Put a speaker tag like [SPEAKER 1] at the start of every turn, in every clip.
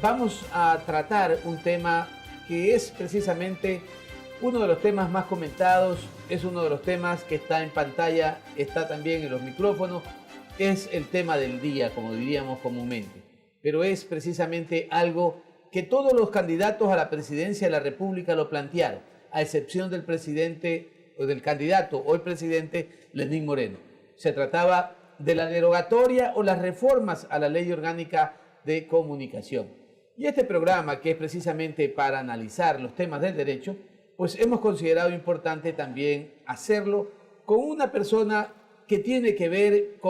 [SPEAKER 1] vamos a tratar un tema que es precisamente uno de los temas más comentados, es uno de los temas que está en pantalla, está también en los micrófonos, es el tema del día, como diríamos comúnmente, pero es precisamente algo que todos los candidatos a la presidencia de la República lo plantearon, a excepción del presidente o del candidato hoy presidente Lenín Moreno. Se trataba de la derogatoria o las reformas a la Ley Orgánica de Comunicación. Y este programa, que es precisamente para analizar los temas del derecho, pues hemos considerado importante también hacerlo con una persona que tiene que ver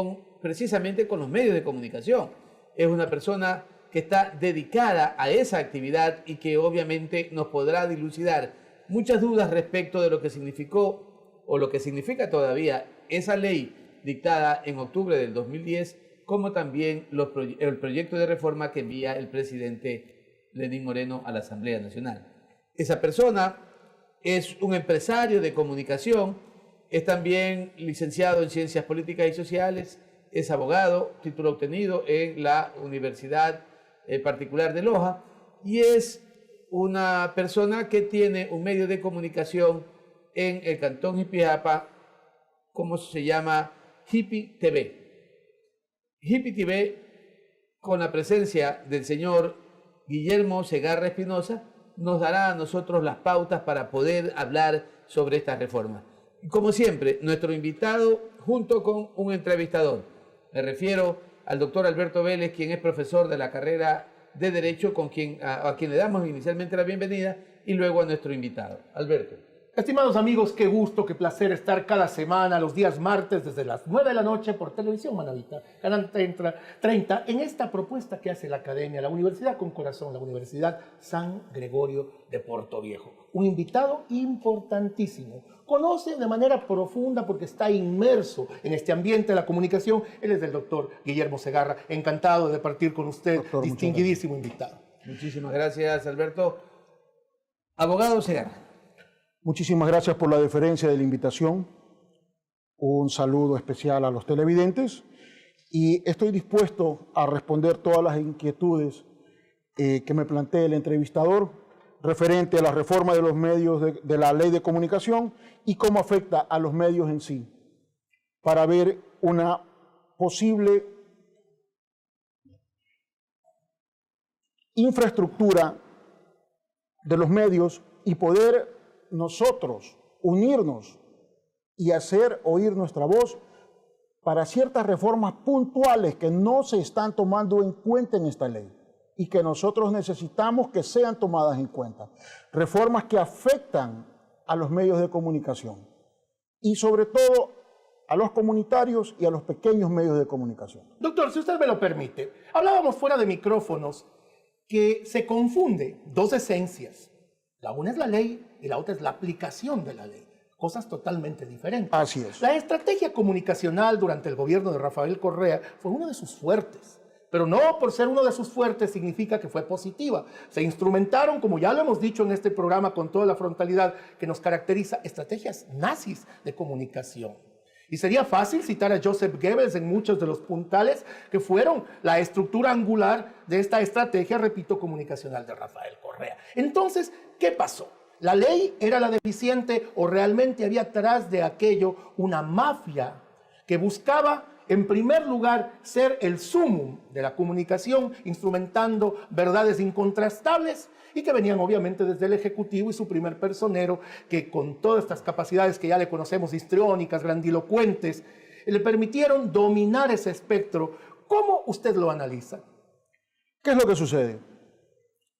[SPEAKER 1] precisamente con los medios de comunicación. Es una persona que está dedicada a esa actividad y que obviamente nos podrá dilucidar muchas dudas respecto de lo que significó o lo que significa todavía esa ley dictada en octubre del 2010, como también el proyecto de reforma que envía el presidente Lenín Moreno a la Asamblea Nacional. Esa persona es un empresario de comunicación, es también licenciado en Ciencias Políticas y Sociales, es abogado, título obtenido en la Universidad Particular de Loja, y es una persona que tiene un medio de comunicación en el Cantón Jipiapa, como se llama Jipi TV. Jipi TV, con la presencia del señor Guillermo Segarra Espinosa, nos dará a nosotros las pautas para poder hablar sobre esta reforma. Como siempre, nuestro invitado junto con un entrevistador. Me refiero al doctor Alberto Vélez, quien es profesor de la carrera de Derecho, a quien le damos inicialmente la bienvenida, y luego a nuestro invitado. Alberto.
[SPEAKER 2] Estimados amigos, qué gusto, qué placer estar cada semana, los días martes, desde las 9 de la noche por Televisión Manavita, Canal 30, en esta propuesta que hace la Academia, la Universidad con Corazón, la Universidad San Gregorio de Portoviejo. Un invitado importantísimo. Conoce de manera profunda porque está inmerso en este ambiente de la comunicación. Él es el doctor Guillermo Segarra. Encantado de partir con usted, doctor, distinguidísimo invitado.
[SPEAKER 1] Muchísimas gracias, Alberto. Abogado Segarra.
[SPEAKER 3] Muchísimas gracias por la deferencia de la invitación. Un saludo especial a los televidentes y estoy dispuesto a responder todas las inquietudes que me plantee el entrevistador referente a la reforma de los medios de la Ley de Comunicación y cómo afecta a los medios en sí, para ver una posible infraestructura de los medios y poder nosotros unirnos y hacer oír nuestra voz para ciertas reformas puntuales que no se están tomando en cuenta en esta ley y que nosotros necesitamos que sean tomadas en cuenta. Reformas que afectan a los medios de comunicación y sobre todo a los comunitarios y a los pequeños medios de comunicación.
[SPEAKER 2] Doctor, si usted me lo permite, hablábamos fuera de micrófonos que se confunde dos esencias. La una es la ley y la otra es la aplicación de la ley. Cosas totalmente diferentes.
[SPEAKER 3] Así es.
[SPEAKER 2] La estrategia comunicacional durante el gobierno de Rafael Correa fue uno de sus fuertes. Pero no por ser uno de sus fuertes significa que fue positiva. Se instrumentaron, como ya lo hemos dicho en este programa con toda la frontalidad que nos caracteriza, estrategias nazis de comunicación. Y sería fácil citar a Joseph Goebbels en muchos de los puntales que fueron la estructura angular de esta estrategia, repito, comunicacional de Rafael Correa. Entonces, ¿qué pasó? ¿La ley era la deficiente o realmente había atrás de aquello una mafia que buscaba, en primer lugar, ser el sumum de la comunicación, instrumentando verdades incontrastables y que venían obviamente desde el Ejecutivo y su primer personero, que con todas estas capacidades que ya le conocemos, histriónicas, grandilocuentes, le permitieron dominar ese espectro? ¿Cómo usted lo analiza?
[SPEAKER 3] ¿Qué es lo que sucede?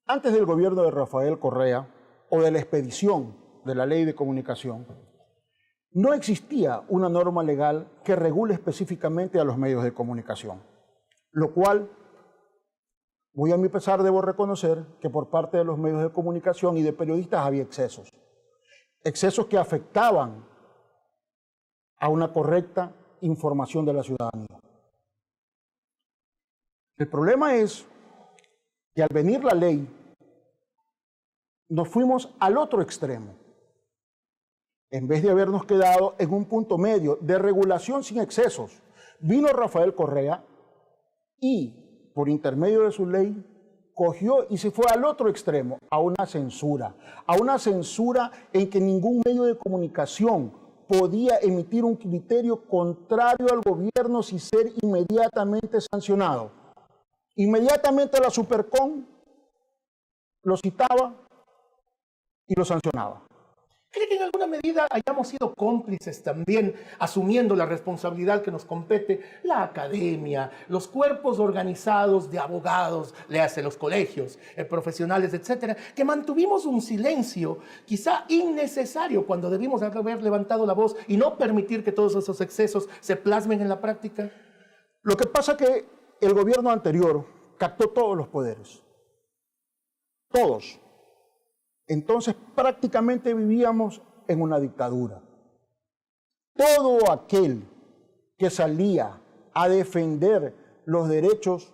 [SPEAKER 3] Antes del gobierno de Rafael Correa o de la expedición de la Ley de Comunicación, no existía una norma legal que regule específicamente a los medios de comunicación, lo cual, muy a mi pesar, debo reconocer que por parte de los medios de comunicación y de periodistas había excesos. Excesos que afectaban a una correcta información de la ciudadanía. El problema es que al venir la ley, nos fuimos al otro extremo. En vez de habernos quedado en un punto medio de regulación sin excesos, vino Rafael Correa y, por intermedio de su ley, cogió y se fue al otro extremo, a una censura en que ningún medio de comunicación podía emitir un criterio contrario al gobierno sin ser inmediatamente sancionado. Inmediatamente la Supercom lo citaba y lo sancionaba.
[SPEAKER 2] ¿Cree que en alguna medida hayamos sido cómplices también, asumiendo la responsabilidad que nos compete, la academia, los cuerpos organizados de abogados, léase los colegios, profesionales, etcétera, que mantuvimos un silencio quizá innecesario cuando debimos haber levantado la voz y no permitir que todos esos excesos se plasmen en la práctica?
[SPEAKER 3] Lo que pasa es que el gobierno anterior captó todos los poderes, todos. Entonces prácticamente vivíamos en una dictadura. Todo aquel que salía a defender los derechos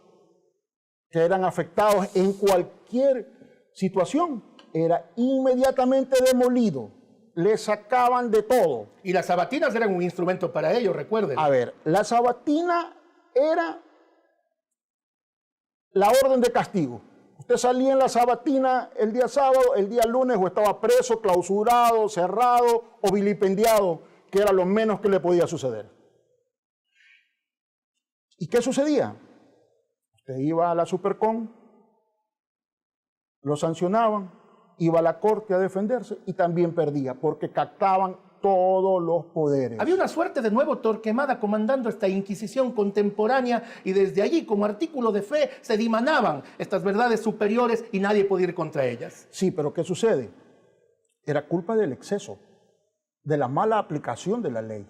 [SPEAKER 3] que eran afectados en cualquier situación era inmediatamente demolido. Le sacaban de todo.
[SPEAKER 2] Y las sabatinas eran un instrumento para ello, recuerden.
[SPEAKER 3] A ver, la sabatina era la orden de castigo. Usted salía en la sabatina el día sábado, el día lunes o estaba preso, clausurado, cerrado o vilipendiado, que era lo menos que le podía suceder. ¿Y qué sucedía? Usted iba a la Supercom, lo sancionaban, iba a la corte a defenderse y también perdía porque captaban todos los poderes.
[SPEAKER 2] Había una suerte de nuevo Torquemada comandando esta Inquisición contemporánea y desde allí, como artículo de fe, se dimanaban estas verdades superiores y nadie podía ir contra ellas.
[SPEAKER 3] Sí, pero ¿qué sucede? Era culpa del exceso, de la mala aplicación de la ley,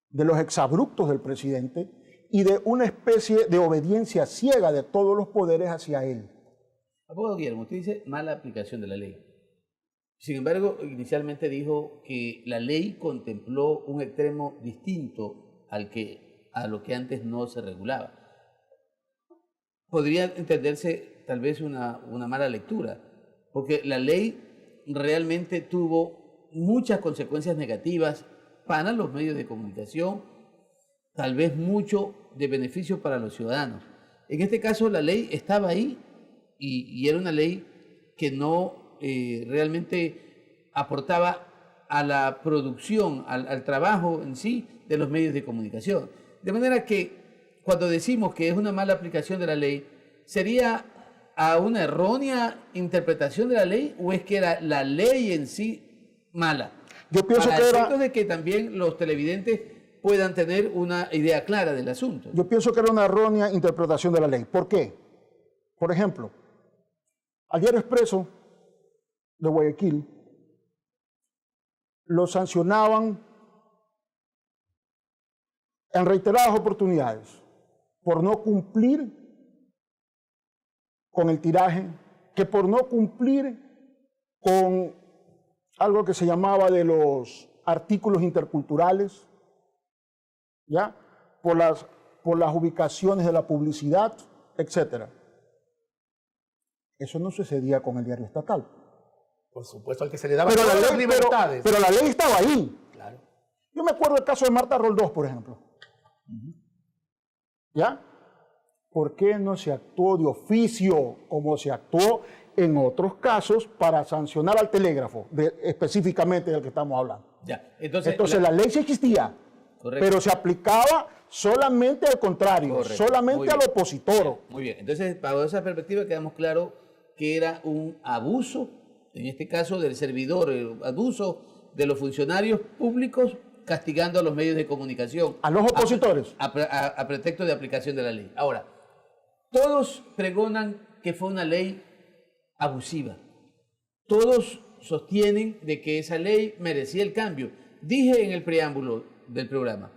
[SPEAKER 3] de los exabruptos del presidente y de una especie de obediencia ciega de todos los poderes hacia él.
[SPEAKER 1] Abogado Guillermo, usted dice mala aplicación de la ley. Sin embargo, inicialmente dijo que la ley contempló un extremo distinto a lo que antes no se regulaba. Podría entenderse tal vez una mala lectura, porque la ley realmente tuvo muchas consecuencias negativas para los medios de comunicación, tal vez mucho de beneficio para los ciudadanos. En este caso, la ley estaba ahí y era una ley que no realmente aportaba a la producción, al trabajo en sí de los medios de comunicación. De manera que cuando decimos que es una mala aplicación de la ley, ¿sería a una errónea interpretación de la ley o es que era la ley en sí mala?
[SPEAKER 3] Yo pienso
[SPEAKER 1] para
[SPEAKER 3] que era...
[SPEAKER 1] efectos de que también los televidentes puedan tener una idea clara del asunto.
[SPEAKER 3] Yo pienso que era una errónea interpretación de la ley. ¿Por qué? Por ejemplo, al Diario Expreso de Guayaquil lo sancionaban en reiteradas oportunidades por no cumplir con el tiraje, que por no cumplir con algo que se llamaba de los artículos interculturales, ¿ya? Por las ubicaciones de la publicidad, etc. Eso no sucedía con el diario estatal.
[SPEAKER 2] Por supuesto, al que se le daba todas las libertades.
[SPEAKER 3] Pero la ley estaba ahí.
[SPEAKER 2] Claro.
[SPEAKER 3] Yo me acuerdo del caso de Marta Roldós, por ejemplo. ¿Ya? ¿Por qué no se actuó de oficio como se actuó en otros casos para sancionar al telégrafo, específicamente del que estamos hablando?
[SPEAKER 1] Ya. Entonces
[SPEAKER 3] la ley sí existía, correcto, pero se aplicaba solamente al contrario, correcto, solamente al opositor.
[SPEAKER 1] Muy bien. Entonces, bajo esa perspectiva quedamos claro que era un abuso, en este caso del servidor, el abuso de los funcionarios públicos castigando a los medios de comunicación.
[SPEAKER 3] A los opositores.
[SPEAKER 1] A pretexto de aplicación de la ley. Ahora, todos pregonan que fue una ley abusiva. Todos sostienen de que esa ley merecía el cambio. Dije en el preámbulo del programa,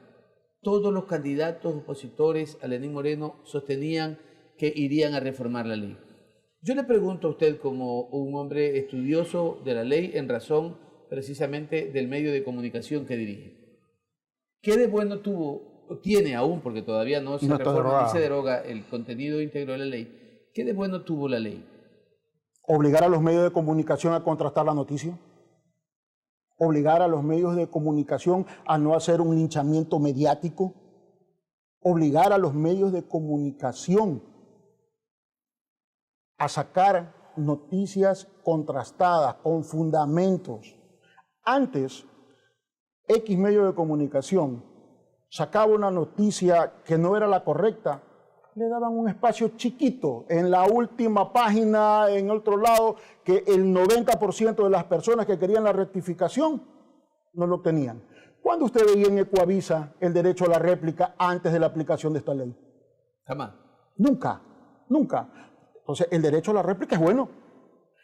[SPEAKER 1] todos los candidatos opositores a Lenín Moreno sostenían que irían a reformar la ley. Yo le pregunto a usted, como un hombre estudioso de la ley en razón precisamente del medio de comunicación que dirige, ¿qué de bueno tiene aún, porque todavía no se reforma ni se deroga el contenido íntegro de la ley, qué de bueno tuvo la ley?
[SPEAKER 3] Obligar a los medios de comunicación a contrastar la noticia. Obligar a los medios de comunicación a no hacer un linchamiento mediático. Obligar a los medios de comunicación a sacar noticias contrastadas, con fundamentos. Antes, X medio de comunicación sacaba una noticia que no era la correcta, le daban un espacio chiquito en la última página, en otro lado, que el 90% de las personas que querían la rectificación no lo tenían. ¿Cuándo usted veía en Ecoavisa el derecho a la réplica antes de la aplicación de esta ley?
[SPEAKER 1] Jamás.
[SPEAKER 3] Nunca, nunca. Entonces, el derecho a la réplica es bueno.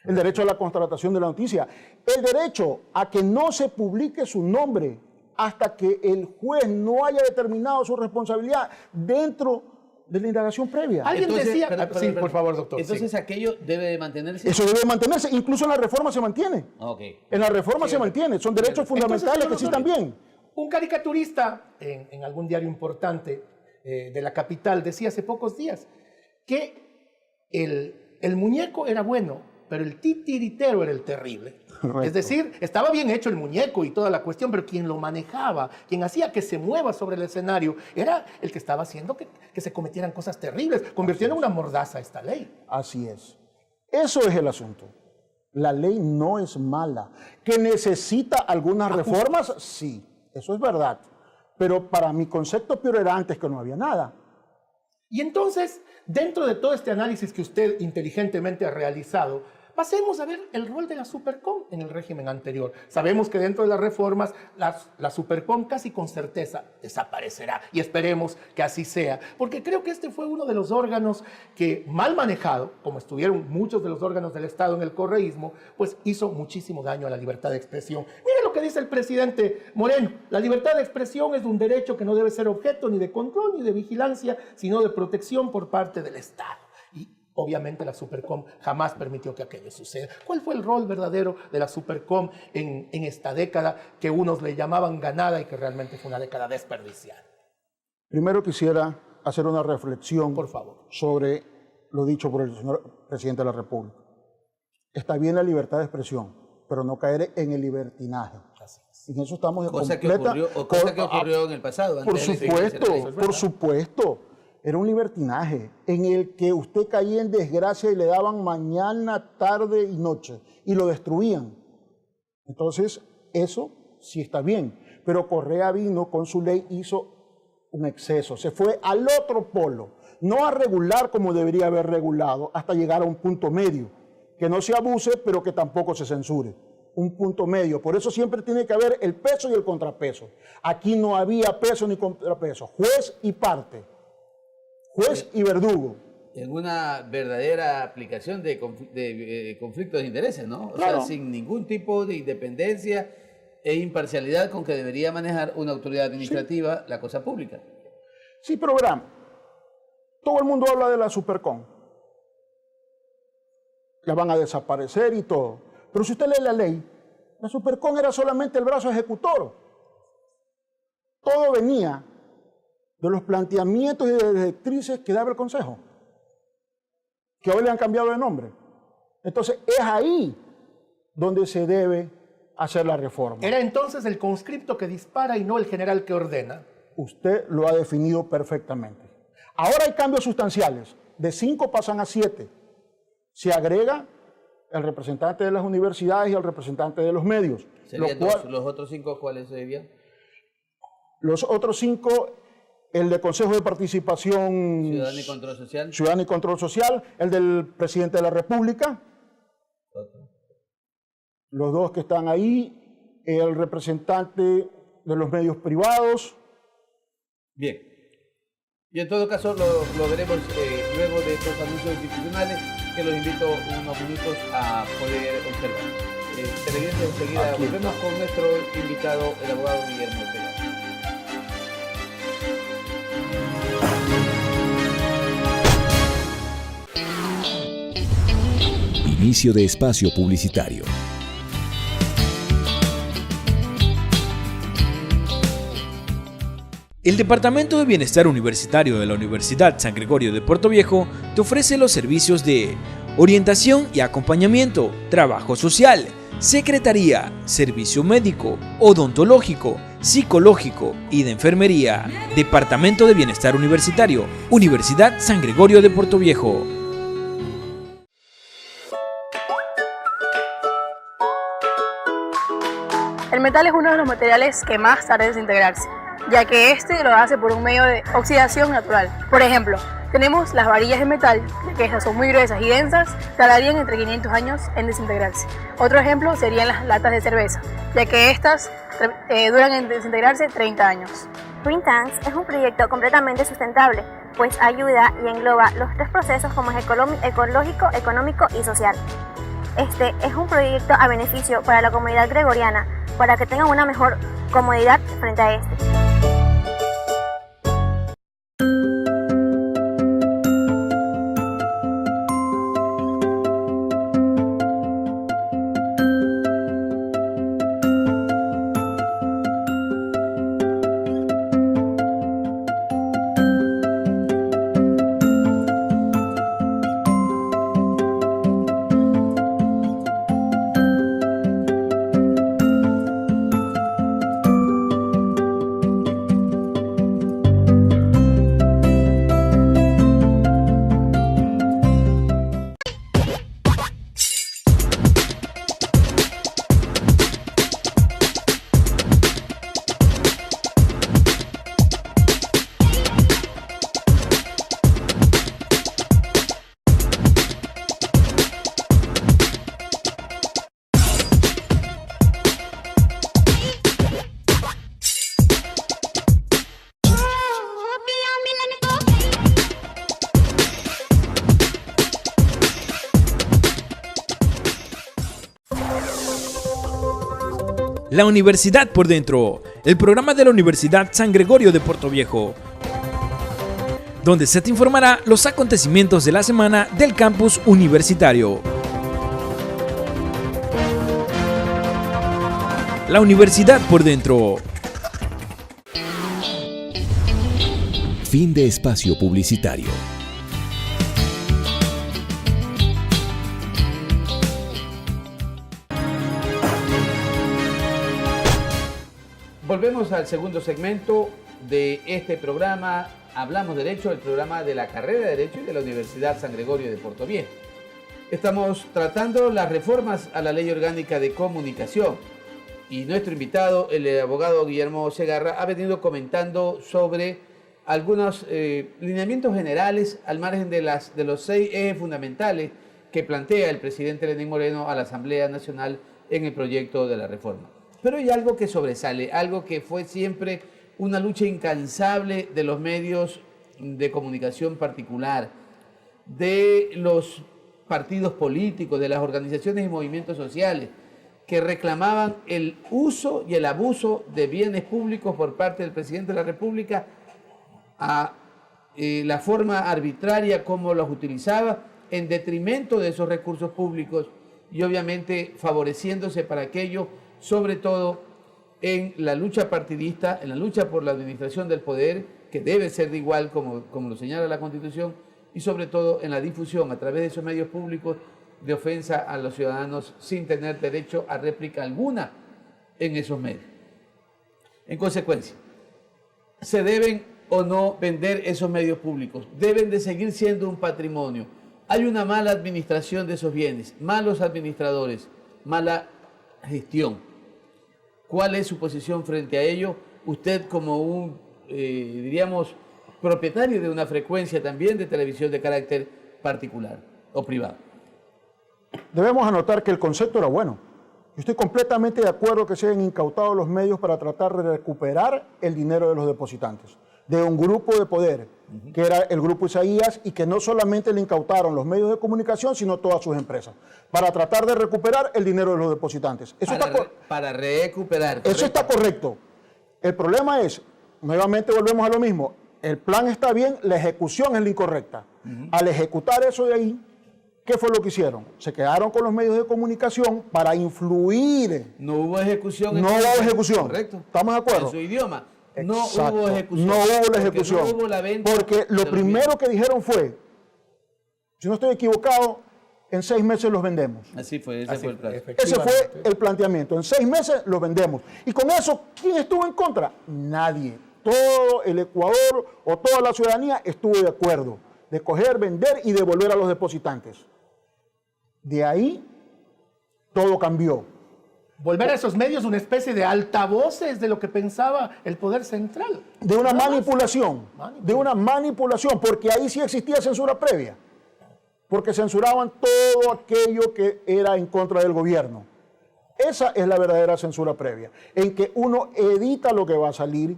[SPEAKER 3] El derecho a la constatación de la noticia. El derecho a que no se publique su nombre hasta que el juez no haya determinado su responsabilidad dentro de la indagación previa.
[SPEAKER 2] Alguien decía... sí, por favor, doctor.
[SPEAKER 1] Entonces,
[SPEAKER 2] sí.
[SPEAKER 1] aquello debe de mantenerse.
[SPEAKER 3] Eso debe mantenerse. Incluso en la reforma se mantiene.
[SPEAKER 1] Okay.
[SPEAKER 3] En la reforma se mantiene. Son derechos fundamentales que sí están bien.
[SPEAKER 2] Un caricaturista en algún diario importante de la capital decía hace pocos días que el muñeco era bueno, pero el titiritero era el terrible. Correcto. Es decir, estaba bien hecho el muñeco y toda la cuestión, pero quien lo manejaba, quien hacía que se mueva sobre el escenario, era el que estaba haciendo que se cometieran cosas terribles, convirtiendo en una mordaza esta ley.
[SPEAKER 3] Así es. Eso es el asunto. La ley no es mala. ¿Que necesita algunas reformas? Sí, eso es verdad. Pero para mi concepto peor era antes, que no había nada.
[SPEAKER 2] Y entonces, dentro de todo este análisis que usted inteligentemente ha realizado, pasemos a ver el rol de la Supercom en el régimen anterior. Sabemos que dentro de las reformas la Supercom casi con certeza desaparecerá y esperemos que así sea, porque creo que este fue uno de los órganos que, mal manejado, como estuvieron muchos de los órganos del Estado en el correísmo, pues hizo muchísimo daño a la libertad de expresión. Mire lo que dice el presidente Moreno: la libertad de expresión es un derecho que no debe ser objeto ni de control ni de vigilancia, sino de protección por parte del Estado. Obviamente la Supercom jamás permitió que aquello suceda. ¿Cuál fue el rol verdadero de la Supercom en esta década que unos le llamaban ganada y que realmente fue una década desperdiciada?
[SPEAKER 3] Primero quisiera hacer una reflexión,
[SPEAKER 2] por favor,
[SPEAKER 3] sobre lo dicho por el señor presidente de la República. Está bien la libertad de expresión, pero no caer en el libertinaje.
[SPEAKER 2] Así es.
[SPEAKER 3] En eso estamos de
[SPEAKER 1] cosa que ocurrió en el pasado.
[SPEAKER 3] Por supuesto. Era un libertinaje en el que usted caía en desgracia y le daban mañana, tarde y noche y lo destruían. Entonces, eso sí está bien. Pero Correa vino con su ley, hizo un exceso. Se fue al otro polo, no a regular como debería haber regulado, hasta llegar a un punto medio. Que no se abuse, pero que tampoco se censure. Un punto medio. Por eso siempre tiene que haber el peso y el contrapeso. Aquí no había peso ni contrapeso. Juez y parte. Juez y verdugo.
[SPEAKER 1] En una verdadera aplicación de conflictos de intereses, ¿no? O
[SPEAKER 3] claro.
[SPEAKER 1] sea, sin ningún tipo de independencia e imparcialidad con que debería manejar una autoridad administrativa, sí, la cosa pública.
[SPEAKER 3] Sí, pero verán, todo el mundo habla de la Supercom. La van a desaparecer y todo. Pero si usted lee la ley, la Supercom era solamente el brazo ejecutor. Todo venía de los planteamientos y de las directrices que daba el Consejo, que hoy le han cambiado de nombre. Entonces, es ahí donde se debe hacer la reforma.
[SPEAKER 2] Era entonces el conscripto que dispara y no el general que ordena.
[SPEAKER 3] Usted lo ha definido perfectamente. Ahora hay cambios sustanciales. De 5 pasan a 7. Se agrega el representante de las universidades y el representante de los medios.
[SPEAKER 1] ¿Los otros 5 cuáles serían?
[SPEAKER 3] Los otros 5... el de Consejo de Participación
[SPEAKER 1] Ciudadana y Control Social.
[SPEAKER 3] Ciudadana y Control Social, el del Presidente de la República. Los 2 que están ahí, el representante de los medios privados.
[SPEAKER 1] Bien. Y en todo caso lo veremos luego de estos anuncios institucionales, que los invito unos minutos a poder observar. Televidentes, enseguida volvemos con nuestro invitado, el abogado Guillermo Ortega.
[SPEAKER 4] Inicio de espacio publicitario. El Departamento de Bienestar Universitario de la Universidad San Gregorio de Puerto Viejo te ofrece los servicios de orientación y acompañamiento, trabajo social, secretaría, servicio médico, odontológico, psicológico y de enfermería. Departamento de Bienestar Universitario, Universidad San Gregorio de Puerto Viejo.
[SPEAKER 5] metal es uno de los materiales que más tarda en desintegrarse, ya que este lo hace por un medio de oxidación natural. Por ejemplo, tenemos las varillas de metal, ya que estas son muy gruesas y densas, tardarían entre 500 años en desintegrarse. Otro ejemplo serían las latas de cerveza, ya que estas duran en desintegrarse 30 años.
[SPEAKER 6] Green Tanks es un proyecto completamente sustentable, pues ayuda y engloba los 3 procesos como es ecológico, económico y social. Este es un proyecto a beneficio para la comunidad gregoriana, para que tengan una mejor comodidad frente a este.
[SPEAKER 4] La Universidad por Dentro, el programa de la Universidad San Gregorio de Portoviejo, donde se te informará los acontecimientos de la semana del campus universitario. La Universidad por Dentro.
[SPEAKER 7] Fin de espacio publicitario.
[SPEAKER 1] Volvemos al segundo segmento de este programa. Hablamos Derecho, el programa de la carrera de Derecho y de la Universidad San Gregorio de Portoviejo. Estamos tratando las reformas a la Ley Orgánica de Comunicación y nuestro invitado, el abogado Guillermo Segarra, ha venido comentando sobre algunos lineamientos generales al margen de los 6 ejes fundamentales que plantea el presidente Lenín Moreno a la Asamblea Nacional en el proyecto de la reforma. Pero hay algo que sobresale, algo que fue siempre una lucha incansable de los medios de comunicación particular, de los partidos políticos, de las organizaciones y movimientos sociales, que reclamaban el uso y el abuso de bienes públicos por parte del presidente de la República, a la forma arbitraria como los utilizaba, en detrimento de esos recursos públicos y obviamente favoreciéndose para aquello, sobre todo en la lucha partidista, en la lucha por la administración del poder, que debe ser de igual como lo señala la Constitución, y sobre todo en la difusión a través de esos medios públicos de ofensa a los ciudadanos sin tener derecho a réplica alguna en esos medios. En consecuencia, ¿se deben o no vender esos medios públicos? Deben de seguir siendo un patrimonio. Hay una mala administración de esos bienes, malos administradores, mala gestión. ¿Cuál es su posición frente a ello? Usted como un, diríamos, propietario de una frecuencia también de televisión de carácter particular o privado.
[SPEAKER 3] Debemos anotar que el concepto era bueno. Yo estoy completamente de acuerdo que se hayan incautado los medios para tratar de recuperar el dinero de los depositantes, de un grupo de poder, que era el Grupo Isaías, y que no solamente le incautaron los medios de comunicación, sino todas sus empresas, para tratar de recuperar el dinero de los depositantes.
[SPEAKER 1] Para recuperar.
[SPEAKER 3] Eso está correcto. El problema es, nuevamente volvemos a lo mismo, el plan está bien, la ejecución es la incorrecta. Al ejecutar eso de ahí, ¿qué fue lo que hicieron? Se quedaron con los medios de comunicación para influir.
[SPEAKER 1] No hubo ejecución.
[SPEAKER 3] No hubo ejecución.
[SPEAKER 1] Correcto.
[SPEAKER 3] ¿Estamos de acuerdo?
[SPEAKER 1] En su idioma.
[SPEAKER 3] Exacto.
[SPEAKER 1] No hubo ejecución.
[SPEAKER 3] No hubo la ejecución.
[SPEAKER 1] No hubo la venta.
[SPEAKER 3] Porque lo primero que dijeron fue, si no estoy equivocado, en 6 meses los vendemos.
[SPEAKER 1] Así fue, ese fue el plan.
[SPEAKER 3] Ese fue el planteamiento. En 6 meses los vendemos. Y con eso, ¿quién estuvo en contra? Nadie. Todo el Ecuador o toda la ciudadanía estuvo de acuerdo de coger, vender y devolver a los depositantes. De ahí, todo cambió.
[SPEAKER 2] Volver a esos medios una especie de altavoces de lo que pensaba el poder central.
[SPEAKER 3] De una manipulación, porque ahí sí existía censura previa, porque censuraban todo aquello que era en contra del gobierno. Esa es la verdadera censura previa, en que uno edita lo que va a salir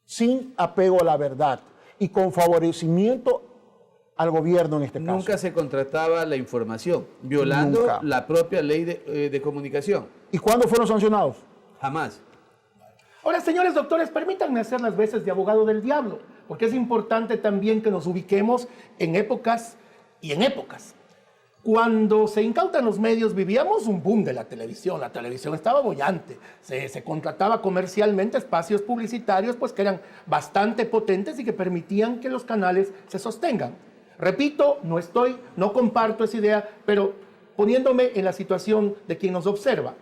[SPEAKER 3] sin apego a la verdad y con favorecimiento al gobierno en este caso.
[SPEAKER 1] Nunca se contrataba la información, violando
[SPEAKER 3] Nunca.
[SPEAKER 1] la propia ley de comunicación.
[SPEAKER 3] ¿Y cuándo fueron sancionados?
[SPEAKER 1] Jamás.
[SPEAKER 2] Ahora, señores doctores, permítanme hacer las veces de abogado del diablo, porque es importante también que nos ubiquemos en épocas y en épocas. Cuando se incautan los medios, vivíamos un boom de la televisión estaba bollante, se contrataba comercialmente espacios publicitarios pues, que eran bastante potentes y que permitían que los canales se sostengan. Repito, no comparto esa idea, pero poniéndome en la situación de quien nos observa.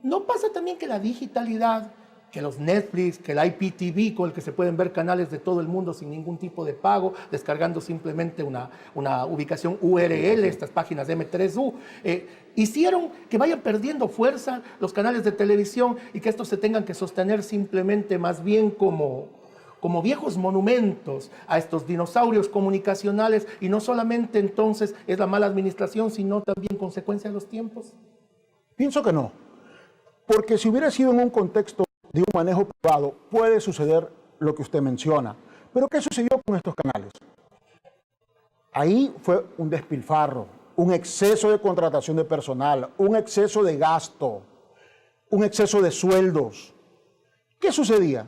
[SPEAKER 2] ¿No pasa también que la digitalidad, que los Netflix, que el IPTV, con el que se pueden ver canales de todo el mundo sin ningún tipo de pago, descargando simplemente una ubicación URL, estas páginas de M3U, hicieron que vayan perdiendo fuerza los canales de televisión y que estos se tengan que sostener simplemente más bien como viejos monumentos a estos dinosaurios comunicacionales, y no solamente entonces es la mala administración, sino también consecuencia de los tiempos?
[SPEAKER 3] Pienso que no, porque si hubiera sido en un contexto de un manejo privado, puede suceder lo que usted menciona. Pero ¿qué sucedió con estos canales? Ahí fue un despilfarro, un exceso de contratación de personal, un exceso de gasto, un exceso de sueldos. ¿Qué sucedía?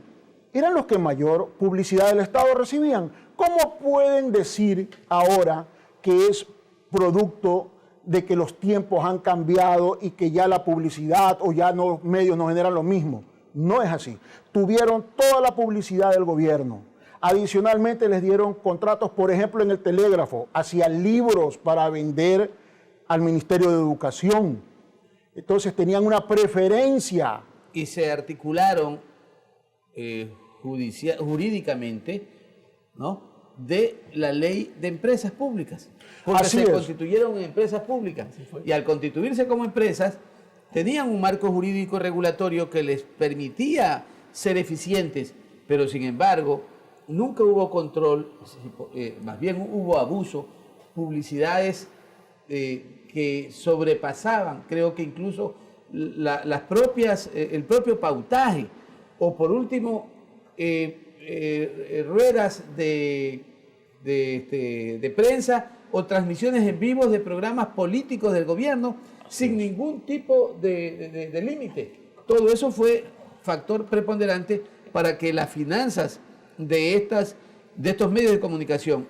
[SPEAKER 3] Eran los que mayor publicidad del Estado recibían. ¿Cómo pueden decir ahora que es producto de que los tiempos han cambiado y que ya la publicidad o ya los medios no generan lo mismo? No es así. Tuvieron toda la publicidad del gobierno. Adicionalmente les dieron contratos, por ejemplo, en el telégrafo, hacían libros para vender al Ministerio de Educación. Entonces tenían una preferencia.
[SPEAKER 1] Y se articularon jurídicamente, ¿no?, de la ley de empresas públicas. Porque
[SPEAKER 3] Así
[SPEAKER 1] se
[SPEAKER 3] es.
[SPEAKER 1] constituyeron en empresas públicas. Y al constituirse como empresas, tenían un marco jurídico regulatorio que les permitía ser eficientes, pero sin embargo, nunca hubo control, más bien hubo abuso, publicidades que sobrepasaban, creo que incluso las propias, el propio pautaje, o por último, ruedas de prensa o transmisiones en vivo de programas políticos del gobierno sin ningún tipo de límite. Todo eso fue factor preponderante para que las finanzas de estos medios de comunicación,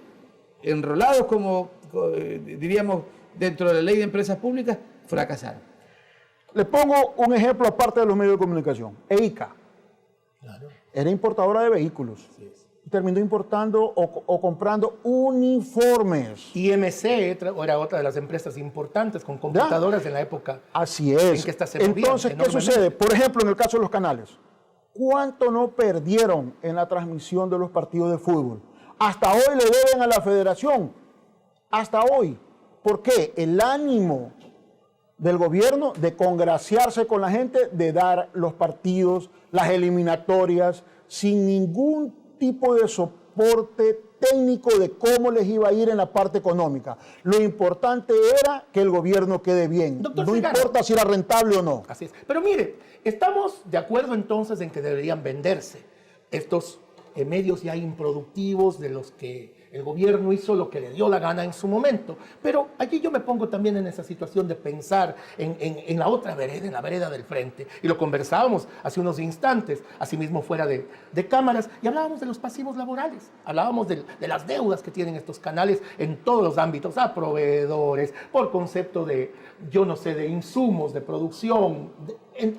[SPEAKER 1] enrolados como diríamos dentro de la ley de empresas públicas, fracasaron.
[SPEAKER 3] Les pongo un ejemplo aparte de los medios de comunicación. EICA.
[SPEAKER 2] Claro.
[SPEAKER 3] Era importadora de vehículos. Terminó importando o comprando uniformes.
[SPEAKER 2] IMC era otra de las empresas importantes con computadoras en la época.
[SPEAKER 3] Así es.
[SPEAKER 2] En que estas se movían
[SPEAKER 3] Entonces, ¿qué
[SPEAKER 2] enormemente.
[SPEAKER 3] sucede? Por ejemplo, en el caso de los canales. ¿Cuánto no perdieron en la transmisión de los partidos de fútbol? Hasta hoy le deben a la federación. Hasta hoy. ¿Por qué? El ánimo del gobierno de congraciarse con la gente, de dar los partidos, las eliminatorias, sin ningún tipo de soporte técnico de cómo les iba a ir en la parte económica. Lo importante era que el gobierno quede bien.
[SPEAKER 2] Doctor
[SPEAKER 3] No
[SPEAKER 2] Segarra.
[SPEAKER 3] importa si era rentable o no.
[SPEAKER 2] Así es. Pero mire, estamos de acuerdo entonces en que deberían venderse estos medios ya improductivos de los que el gobierno hizo lo que le dio la gana en su momento. Pero allí yo me pongo también en esa situación de pensar en la otra vereda, en la vereda del frente. Y lo conversábamos hace unos instantes, asimismo fuera de cámaras, y hablábamos de los pasivos laborales. Hablábamos de las deudas que tienen estos canales en todos los ámbitos, a proveedores, por concepto de, yo no sé, de insumos, de producción,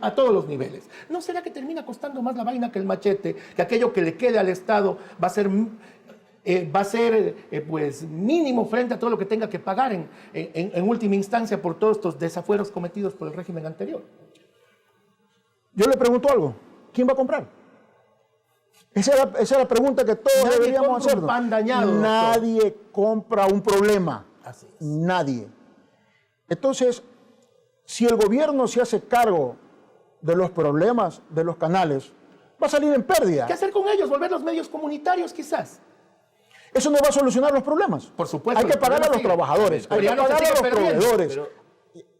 [SPEAKER 2] a todos los niveles. ¿No será que termina costando más la vaina que el machete? Que aquello que le quede al Estado va a ser pues mínimo frente a todo lo que tenga que pagar en última instancia por todos estos desafueros cometidos por el régimen anterior.
[SPEAKER 3] Yo le pregunto algo. ¿Quién va a comprar? Esa es la pregunta que todos
[SPEAKER 2] Nadie
[SPEAKER 3] deberíamos
[SPEAKER 2] compra
[SPEAKER 3] hacer.
[SPEAKER 2] un pan dañado, doctor.
[SPEAKER 3] Nadie compra un problema.
[SPEAKER 2] Así es.
[SPEAKER 3] Nadie. Entonces, si el gobierno se hace cargo de los problemas de los canales, va a salir en pérdida.
[SPEAKER 2] ¿Qué hacer con ellos? ¿Volver los medios comunitarios quizás?
[SPEAKER 3] Eso no va a solucionar los problemas.
[SPEAKER 2] Por supuesto.
[SPEAKER 3] Hay que pagar a los trabajadores, hay que pagar a los proveedores.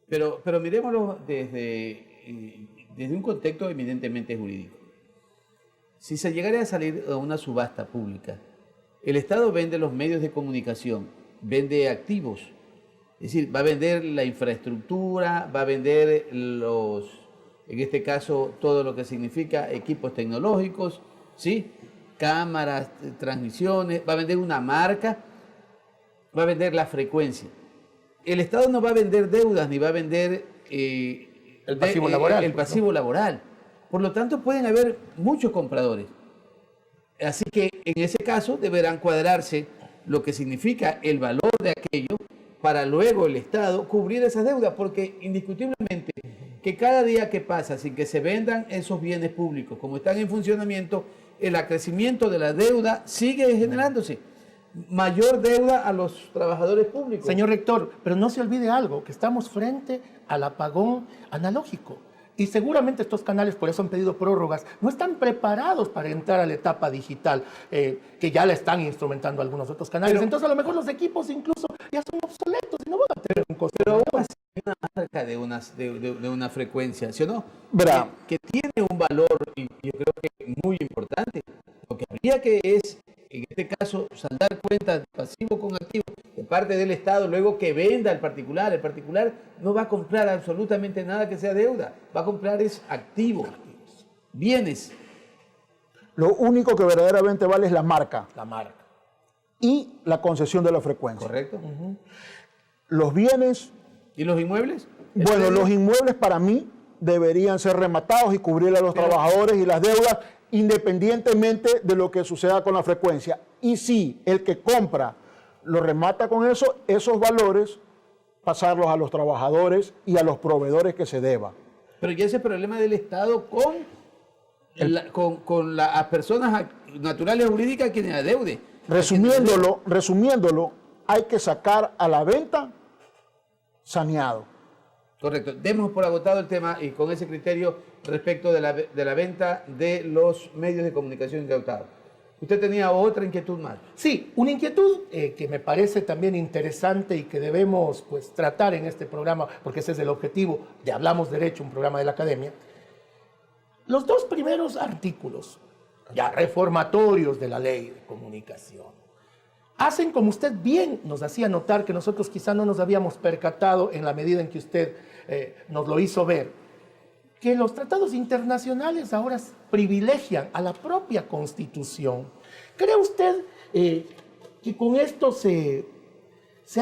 [SPEAKER 1] Pero miremoslo desde un contexto eminentemente jurídico. Si se llegara a salir a una subasta pública, el Estado vende los medios de comunicación, vende activos, es decir, va a vender la infraestructura, va a vender en este caso, todo lo que significa equipos tecnológicos, ¿sí? Cámaras, transmisiones, va a vender una marca, va a vender la frecuencia. El Estado no va a vender deudas ni va a vender
[SPEAKER 2] el pasivo laboral.
[SPEAKER 1] El pasivo laboral. Por lo tanto, pueden haber muchos compradores. Así que en ese caso deberán cuadrarse lo que significa el valor de aquello para luego el Estado cubrir esas deudas, porque indiscutiblemente que cada día que pasa sin que se vendan esos bienes públicos como están en funcionamiento, el acrecimiento de la deuda sigue generándose. Mayor deuda a los trabajadores públicos.
[SPEAKER 2] Señor rector, pero no se olvide algo, que estamos frente al apagón analógico. Y seguramente estos canales, por eso han pedido prórrogas, no están preparados para entrar a la etapa digital, que ya la están instrumentando algunos otros canales. Pero, entonces a lo mejor los equipos incluso ya son obsoletos y no van a tener un costo.
[SPEAKER 1] Pero aún así hay una marca de una frecuencia, ¿sí o no?
[SPEAKER 3] Verá.
[SPEAKER 1] Que tiene un valor, y yo creo que muy importante. Lo que habría que es, en este caso, saldar cuentas pasivo con activo de parte del Estado, luego que venda al particular. El particular no va a comprar absolutamente nada que sea deuda, va a comprar es activos, bienes.
[SPEAKER 3] Lo único que verdaderamente vale es la marca.
[SPEAKER 2] La marca.
[SPEAKER 3] Y la concesión de la frecuencia.
[SPEAKER 1] Correcto.
[SPEAKER 3] Los bienes...
[SPEAKER 1] ¿Y los inmuebles?
[SPEAKER 3] Bueno, los inmuebles para mí deberían ser rematados y cubrir a los trabajadores y las deudas independientemente de lo que suceda con la frecuencia. Y si el que compra lo remata con eso, esos valores pasarlos a los trabajadores y a los proveedores que se deba.
[SPEAKER 1] Pero ya ese problema del Estado con las personas naturales o jurídicas quienes adeuden.
[SPEAKER 3] Resumiéndolo, hay que sacar a la venta saneado.
[SPEAKER 1] Correcto. Demos por agotado el tema y con ese criterio respecto de la venta de los medios de comunicación incautados. ¿Usted tenía otra inquietud más?
[SPEAKER 2] Sí, una inquietud que me parece también interesante y que debemos pues, tratar en este programa, porque ese es el objetivo de Hablamos Derecho, un programa de la Academia. Los dos primeros artículos, ya reformatorios de la Ley de Comunicación, hacen, como usted bien nos hacía notar, que nosotros quizá no nos habíamos percatado en la medida en que usted nos lo hizo ver, que los tratados internacionales ahora privilegian a la propia Constitución. ¿Cree usted que con esto se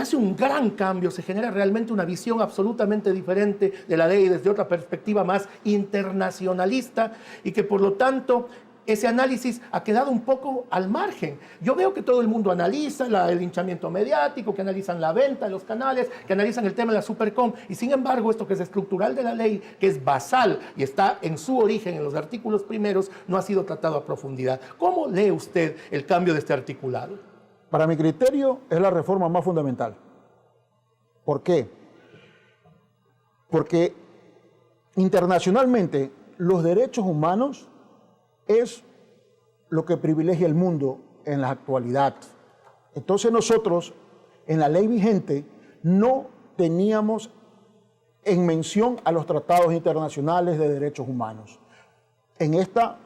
[SPEAKER 2] hace un gran cambio, se genera realmente una visión absolutamente diferente de la ley desde otra perspectiva más internacionalista y que por lo tanto ese análisis ha quedado un poco al margen? Yo veo que todo el mundo analiza el linchamiento mediático, que analizan la venta de los canales, que analizan el tema de la Supercom, y sin embargo esto que es estructural de la ley, que es basal y está en su origen en los artículos primeros, no ha sido tratado a profundidad. ¿Cómo lee usted el cambio de este articulado?
[SPEAKER 3] Para mi criterio es la reforma más fundamental. ¿Por qué? Porque internacionalmente los derechos humanos es lo que privilegia el mundo en la actualidad. Entonces nosotros, en la ley vigente, no teníamos en mención a los tratados internacionales de derechos humanos. En esta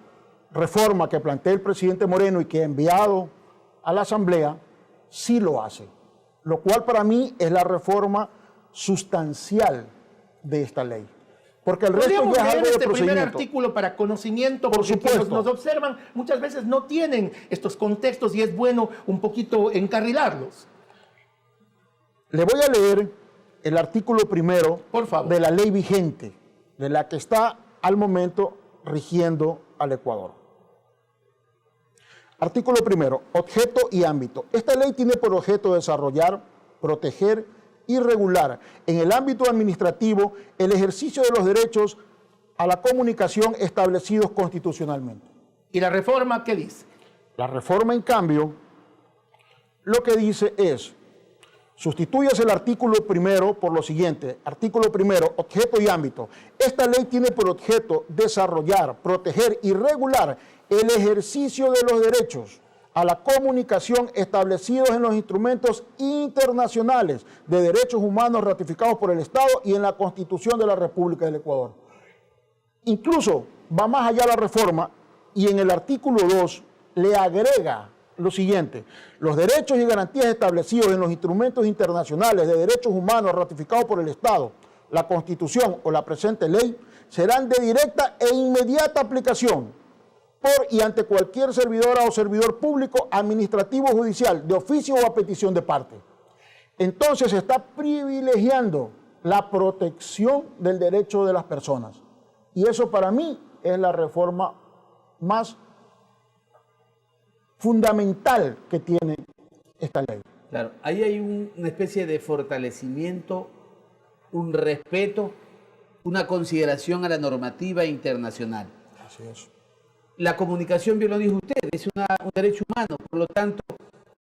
[SPEAKER 3] reforma que plantea el presidente Moreno y que ha enviado a la Asamblea, sí lo hace. Lo cual para mí es la reforma sustancial de esta ley. Porque el resto ya es algo de procedimiento.
[SPEAKER 2] Este primer artículo para conocimiento, porque quienes nos observan muchas veces no tienen estos contextos y es bueno un poquito encarrilarlos.
[SPEAKER 3] Le voy a leer el artículo primero,
[SPEAKER 2] por favor,
[SPEAKER 3] de la ley vigente, de la que está al momento rigiendo al Ecuador. Artículo primero, objeto y ámbito. Esta ley tiene por objeto desarrollar, proteger y regular en el ámbito administrativo el ejercicio de los derechos a la comunicación establecidos constitucionalmente.
[SPEAKER 2] ¿Y la reforma qué dice?
[SPEAKER 3] La reforma, en cambio, lo que dice es Sustituyase el artículo primero por lo siguiente. Artículo primero, objeto y ámbito. Esta ley tiene por objeto desarrollar, proteger y regular el ejercicio de los derechos a la comunicación establecidos en los instrumentos internacionales de derechos humanos ratificados por el Estado y en la Constitución de la República del Ecuador. Incluso va más allá la reforma y en el artículo 2 le agrega lo siguiente: los derechos y garantías establecidos en los instrumentos internacionales de derechos humanos ratificados por el Estado, la Constitución o la presente ley serán de directa e inmediata aplicación por y ante cualquier servidora o servidor público, administrativo o judicial, de oficio o a petición de parte. Entonces se está privilegiando la protección del derecho de las personas. Y eso para mí es la reforma más fundamental que tiene esta ley.
[SPEAKER 1] Claro, ahí hay una especie de fortalecimiento, un respeto, una consideración a la normativa internacional.
[SPEAKER 3] Así es.
[SPEAKER 1] La comunicación, bien lo dijo usted, es un derecho humano, por lo tanto,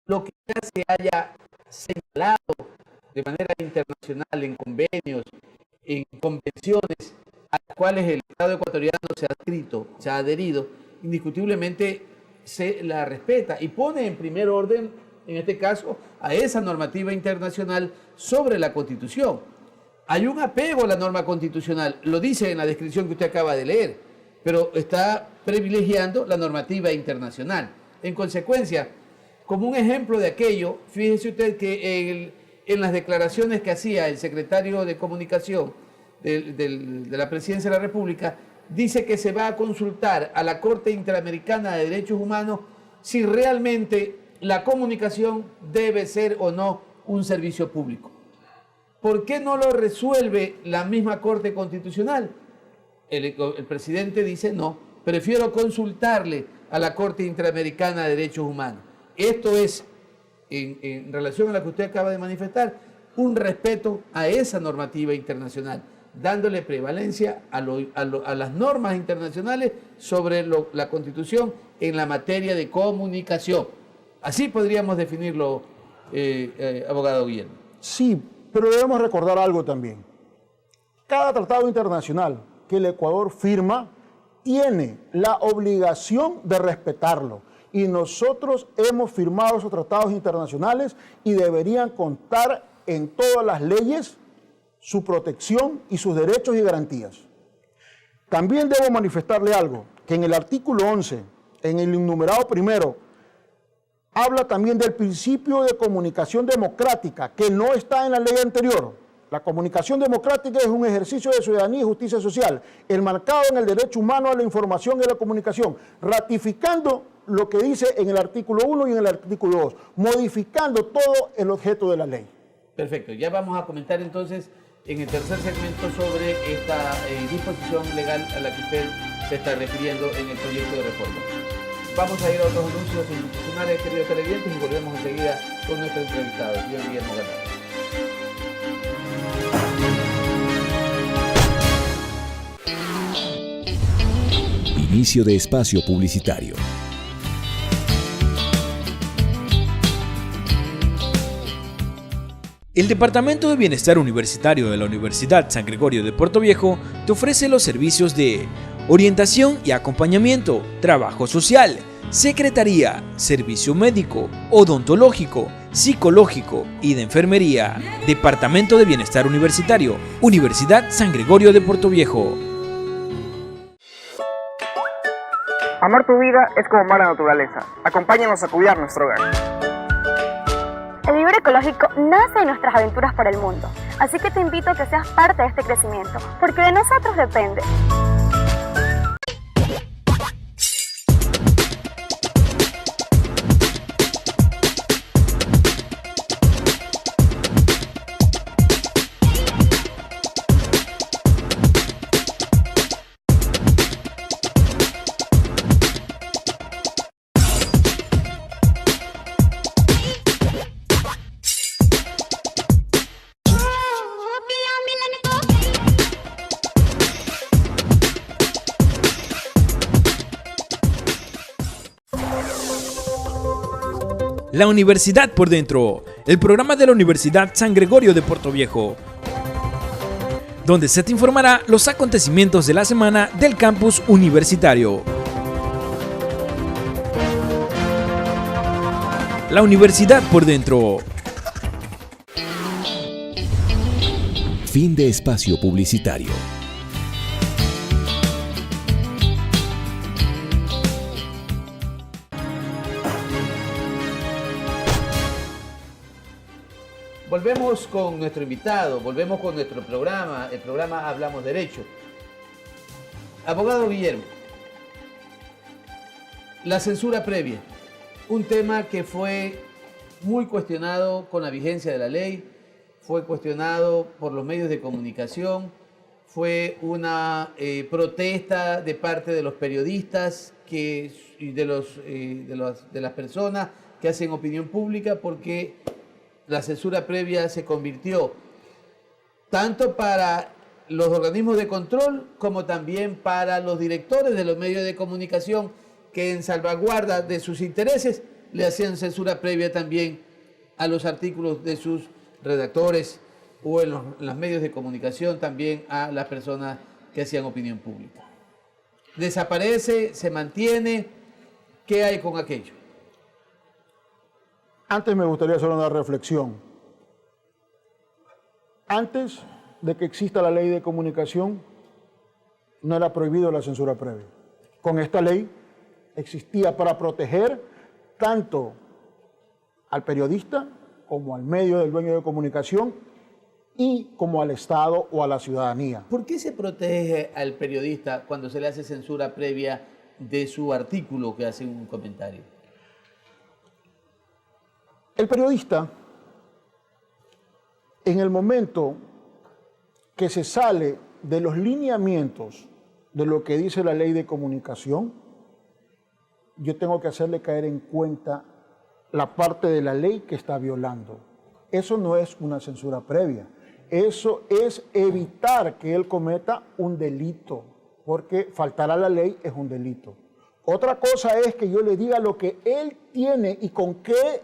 [SPEAKER 1] lo que ya se haya señalado de manera internacional en convenios, en convenciones a las cuales el Estado ecuatoriano se ha adscrito, se ha adherido, indiscutiblemente se la respeta y pone en primer orden, en este caso, a esa normativa internacional sobre la Constitución. Hay un apego a la norma constitucional, lo dice en la descripción que usted acaba de leer, pero está privilegiando la normativa internacional. En consecuencia, como un ejemplo de aquello, fíjese usted que en las declaraciones que hacía el secretario de Comunicación de la Presidencia de la República, dice que se va a consultar a la Corte Interamericana de Derechos Humanos si realmente la comunicación debe ser o no un servicio público. ¿Por qué no lo resuelve la misma Corte Constitucional? El presidente dice no, prefiero consultarle a la Corte Interamericana de Derechos Humanos. Esto es, en relación a lo que usted acaba de manifestar, un respeto a esa normativa internacional, dándole prevalencia a las normas internacionales sobre la Constitución en la materia de comunicación. Así podríamos definirlo, abogado Guillermo.
[SPEAKER 3] Sí, pero debemos recordar algo también. Cada tratado internacional que el Ecuador firma tiene la obligación de respetarlo. Y nosotros hemos firmado esos tratados internacionales y deberían contar en todas las leyes su protección y sus derechos y garantías. También debo manifestarle algo, que en el artículo 11, en el enumerado primero, habla también del principio de comunicación democrática, que no está en la ley anterior. La comunicación democrática es un ejercicio de ciudadanía y justicia social, enmarcado en el derecho humano a la información y a la comunicación, ratificando lo que dice en el artículo 1 y en el artículo 2, modificando todo el objeto de la ley.
[SPEAKER 1] Perfecto, ya vamos a comentar entonces en el tercer segmento sobre esta disposición legal a la que usted se está refiriendo en el proyecto de reforma. Vamos a ir a otros anuncios institucionales, queridos televidentes, y volvemos enseguida con nuestro entrevistado, el señor Guillermo Gallardo.
[SPEAKER 7] Inicio de espacio publicitario.
[SPEAKER 4] El Departamento de Bienestar Universitario de la Universidad San Gregorio de Puerto Viejo te ofrece los servicios de orientación y acompañamiento, trabajo social, secretaría, servicio médico, odontológico, psicológico y de enfermería. Departamento de Bienestar Universitario, Universidad San Gregorio de Puerto Viejo.
[SPEAKER 8] Amar tu vida es como amar la naturaleza. Acompáñanos a cuidar nuestro hogar.
[SPEAKER 6] El vivir ecológico nace de nuestras aventuras por el mundo, así que te invito a que seas parte de este crecimiento, porque de nosotros depende.
[SPEAKER 4] La universidad por dentro. el programa de la Universidad San Gregorio de Portoviejo, donde se te informará los acontecimientos de la semana del campus universitario. La universidad por dentro.
[SPEAKER 7] Fin de espacio publicitario.
[SPEAKER 1] Volvemos con nuestro invitado, volvemos con nuestro programa, el programa Hablamos Derecho. Abogado Guillermo, la censura previa, un tema que fue muy cuestionado con la vigencia de la ley, fue cuestionado por los medios de comunicación, fue una protesta de parte de los periodistas y de las personas que hacen opinión pública, porque la censura previa se convirtió tanto para los organismos de control como también para los directores de los medios de comunicación, que en salvaguarda de sus intereses le hacían censura previa también a los artículos de sus redactores o en los medios de comunicación también a las personas que hacían opinión pública. ¿Desaparece? ¿Se mantiene? ¿Qué hay con aquello?
[SPEAKER 3] Antes me gustaría hacer una reflexión. Antes de que exista la ley de comunicación, no era prohibido la censura previa. Con esta ley existía para proteger tanto al periodista como al medio del dueño de comunicación y como al Estado o a la ciudadanía.
[SPEAKER 1] ¿Por qué se protege al periodista cuando se le hace censura previa de su artículo que hace un comentario?
[SPEAKER 3] El periodista, en el momento que se sale de los lineamientos de lo que dice la ley de comunicación, yo tengo que hacerle caer en cuenta la parte de la ley que está violando. Eso no es una censura previa, eso es evitar que él cometa un delito, porque faltar a la ley es un delito. Otra cosa es que yo le diga lo que él tiene y con qué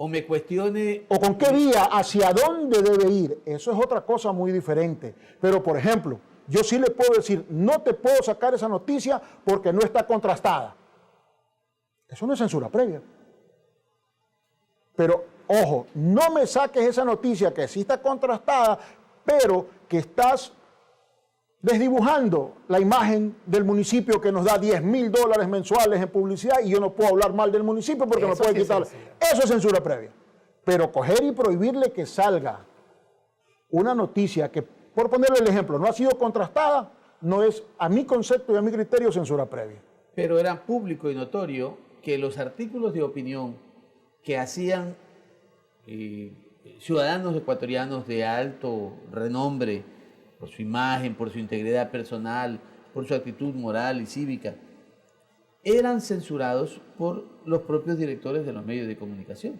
[SPEAKER 1] o me cuestione
[SPEAKER 3] o con qué vía, hacia dónde debe ir. Eso es otra cosa muy diferente. Pero, por ejemplo, yo sí le puedo decir, no te puedo sacar esa noticia porque no está contrastada. Eso no es censura previa. Pero, ojo, no me saques esa noticia que sí está contrastada, pero que estás desdibujando la imagen del municipio que nos da $10,000 mensuales en publicidad y yo no puedo hablar mal del municipio porque me puede quitar. Eso es censura previa. Pero coger y prohibirle que salga una noticia que, por ponerle el ejemplo, no ha sido contrastada, no es, a mi concepto y a mi criterio, censura previa.
[SPEAKER 1] Pero era público y notorio que los artículos de opinión que hacían ciudadanos ecuatorianos de alto renombre, por su imagen, por su integridad personal, por su actitud moral y cívica, eran censurados por los propios directores de los medios de comunicación.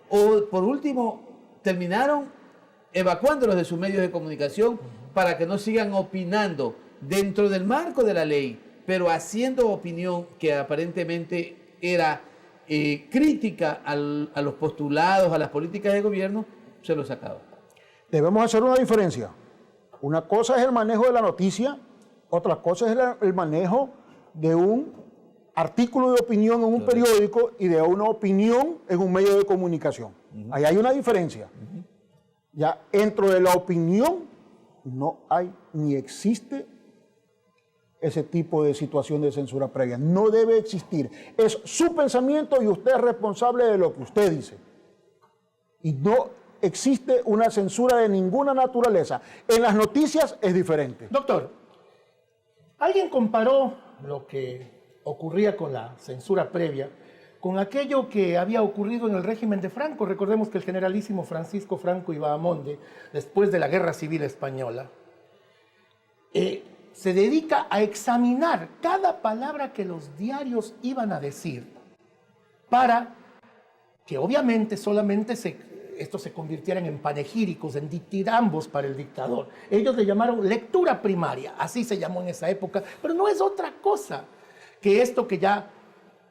[SPEAKER 1] O, por último, terminaron evacuándolos de sus medios de comunicación para que no sigan opinando dentro del marco de la ley, pero haciendo opinión que aparentemente era crítica a los postulados, a las políticas de gobierno, se los sacaba.
[SPEAKER 3] Debemos hacer una diferencia. Una cosa es el manejo de la noticia, otra cosa es el manejo de un artículo de opinión en un periódico y de una opinión en un medio de comunicación. Ahí hay una diferencia. Ya dentro de la opinión no hay ni existe ese tipo de situación de censura previa. No debe existir. Es su pensamiento y usted es responsable de lo que usted dice. Y no existe una censura de ninguna naturaleza. En las noticias es diferente.
[SPEAKER 2] Doctor, alguien comparó lo que ocurría con la censura previa con aquello que había ocurrido en el régimen de Franco. Recordemos que el generalísimo Francisco Franco y Bahamonde, después de la Guerra Civil Española, se dedica a examinar cada palabra que los diarios iban a decir para que obviamente solamente estos se convirtieran en panegíricos, en ditirambos para el dictador. Ellos le llamaron lectura primaria, así se llamó en esa época, pero no es otra cosa que esto que ya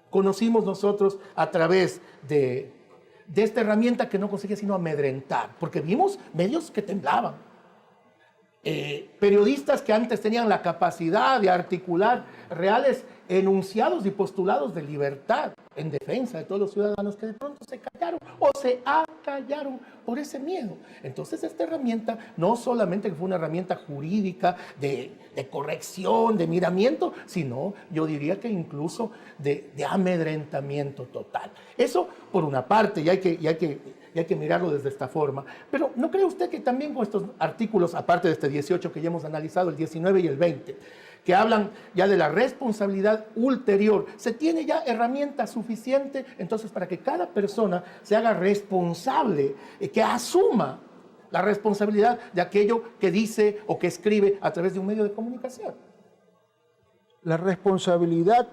[SPEAKER 2] conocimos nosotros a través de de esta herramienta que no conseguía sino amedrentar, porque vimos medios que temblaban, periodistas que antes tenían la capacidad de articular reales enunciados y postulados de libertad en defensa de todos los ciudadanos, que de pronto se callaron o se acallaron por ese miedo. Entonces esta herramienta no solamente fue una herramienta jurídica de corrección, de miramiento, sino yo diría que incluso de amedrentamiento total. Eso por una parte, y hay que mirarlo desde esta forma. Pero ¿no cree usted que también con estos artículos, aparte de este 18 que ya hemos analizado, el 19 y el 20, que hablan ya de la responsabilidad ulterior, se tiene ya herramienta suficiente entonces para que cada persona se haga responsable, que asuma la responsabilidad de aquello que dice o que escribe a través de un medio de comunicación?
[SPEAKER 3] La responsabilidad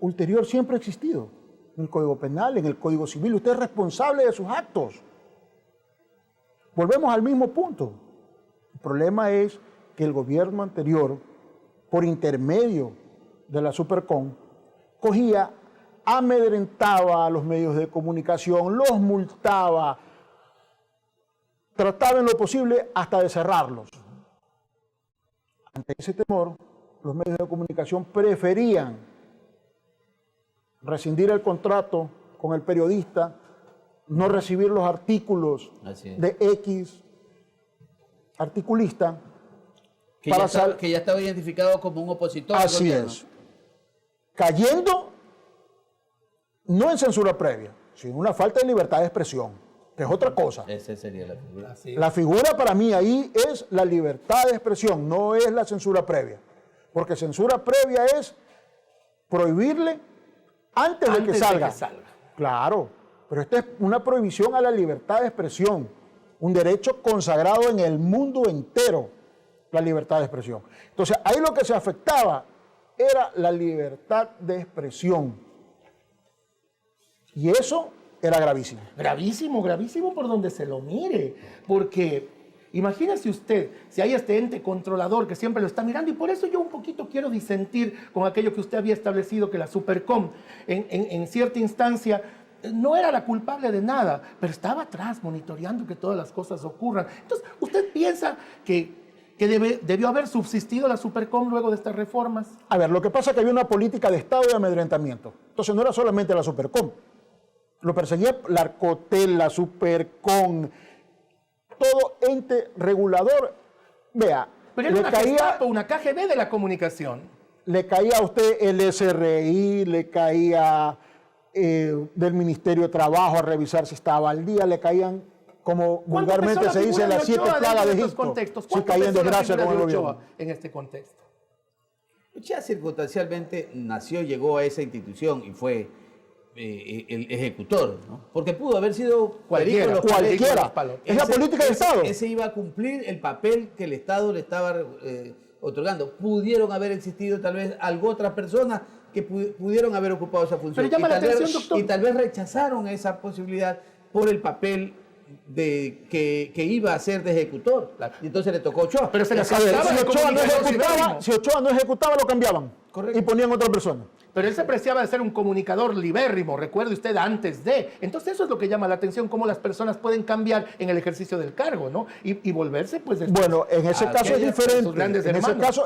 [SPEAKER 3] ulterior siempre ha existido. En el Código Penal, en el Código Civil, usted es responsable de sus actos. Volvemos al mismo punto. El problema es que el gobierno anterior, por intermedio de la Supercom, cogía, amedrentaba a los medios de comunicación, los multaba, trataba en lo posible hasta de cerrarlos. Ante ese temor, los medios de comunicación preferían rescindir el contrato con el periodista, no recibir los artículos de X articulista,
[SPEAKER 1] que ya estaba identificado como un opositor.
[SPEAKER 3] Así es. Cayendo no en censura previa, sino en una falta de libertad de expresión, que es otra cosa.
[SPEAKER 1] Esa sería la figura.
[SPEAKER 3] La figura para mí ahí es la libertad de expresión, no es la censura previa. Porque censura previa es prohibirle antes de que salga. Claro, pero esta es una prohibición a la libertad de expresión, un derecho consagrado en el mundo entero, la libertad de expresión. Entonces, ahí lo que se afectaba era la libertad de expresión. Y eso era gravísimo.
[SPEAKER 2] Gravísimo, gravísimo por donde se lo mire. Porque imagínese usted si hay este ente controlador que siempre lo está mirando, y por eso yo un poquito quiero disentir con aquello que usted había establecido, que la Supercom en cierta instancia no era la culpable de nada, pero estaba atrás monitoreando que todas las cosas ocurran. Entonces, ¿usted piensa que debió haber subsistido la Supercom luego de estas reformas?
[SPEAKER 3] A ver, lo que pasa es que había una política de Estado de amedrentamiento. Entonces no era solamente la Supercom. Lo perseguía la Arcotel, la Supercom, todo ente regulador. Vea,
[SPEAKER 2] pero era una KGB de la comunicación.
[SPEAKER 3] Le caía a usted el SRI, le caía del Ministerio de Trabajo a revisar si estaba al día, le caían, como vulgarmente se dice, las 7 plagas de Egipto.
[SPEAKER 2] Si
[SPEAKER 3] caía en desgracia con el gobierno.
[SPEAKER 2] En este contexto.
[SPEAKER 1] Ya circunstancialmente nació, llegó a esa institución y fue el ejecutor, ¿no? Porque pudo haber sido
[SPEAKER 3] cualquiera. Es la política del Estado.
[SPEAKER 1] Ese iba a cumplir el papel que el Estado le estaba otorgando. Pudieron haber existido tal vez otras personas que pudieron haber ocupado esa función.
[SPEAKER 2] Pero llama la atención, doctor.
[SPEAKER 1] Y tal vez rechazaron esa posibilidad por el papel que iba a ser de ejecutor. Y entonces le tocó a Ochoa.
[SPEAKER 2] Pero
[SPEAKER 3] si Ochoa no ejecutaba, lo cambiaban. Correcto. Y ponían otra persona.
[SPEAKER 2] Pero él se preciaba de ser un comunicador libérrimo, recuerde usted, antes de. Entonces eso es lo que llama la atención, cómo las personas pueden cambiar en el ejercicio del cargo, ¿no? Y volverse, pues...
[SPEAKER 3] Bueno, en ese caso es diferente.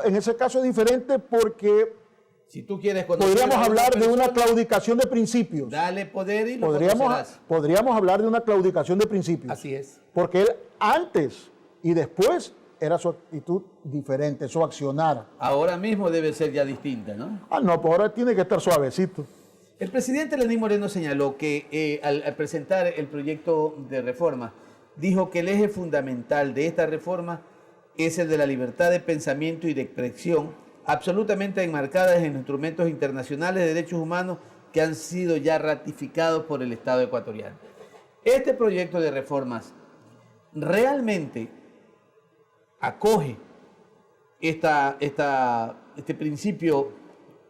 [SPEAKER 3] En ese caso es diferente porque...
[SPEAKER 1] Si tú quieres
[SPEAKER 3] podríamos hablar de una claudicación de principios.
[SPEAKER 1] Dale poder y
[SPEAKER 3] podríamos hablar de una claudicación de principios.
[SPEAKER 2] Así es.
[SPEAKER 3] Porque él antes y después era su actitud diferente, su accionar.
[SPEAKER 1] Ahora mismo debe ser ya distinta, ¿no?
[SPEAKER 3] No, pues ahora tiene que estar suavecito.
[SPEAKER 1] El presidente Lenín Moreno señaló que al presentar el proyecto de reforma, dijo que el eje fundamental de esta reforma es el de la libertad de pensamiento y de expresión, absolutamente enmarcadas en instrumentos internacionales de derechos humanos que han sido ya ratificados por el Estado ecuatoriano. Este proyecto de reformas realmente acoge este principio,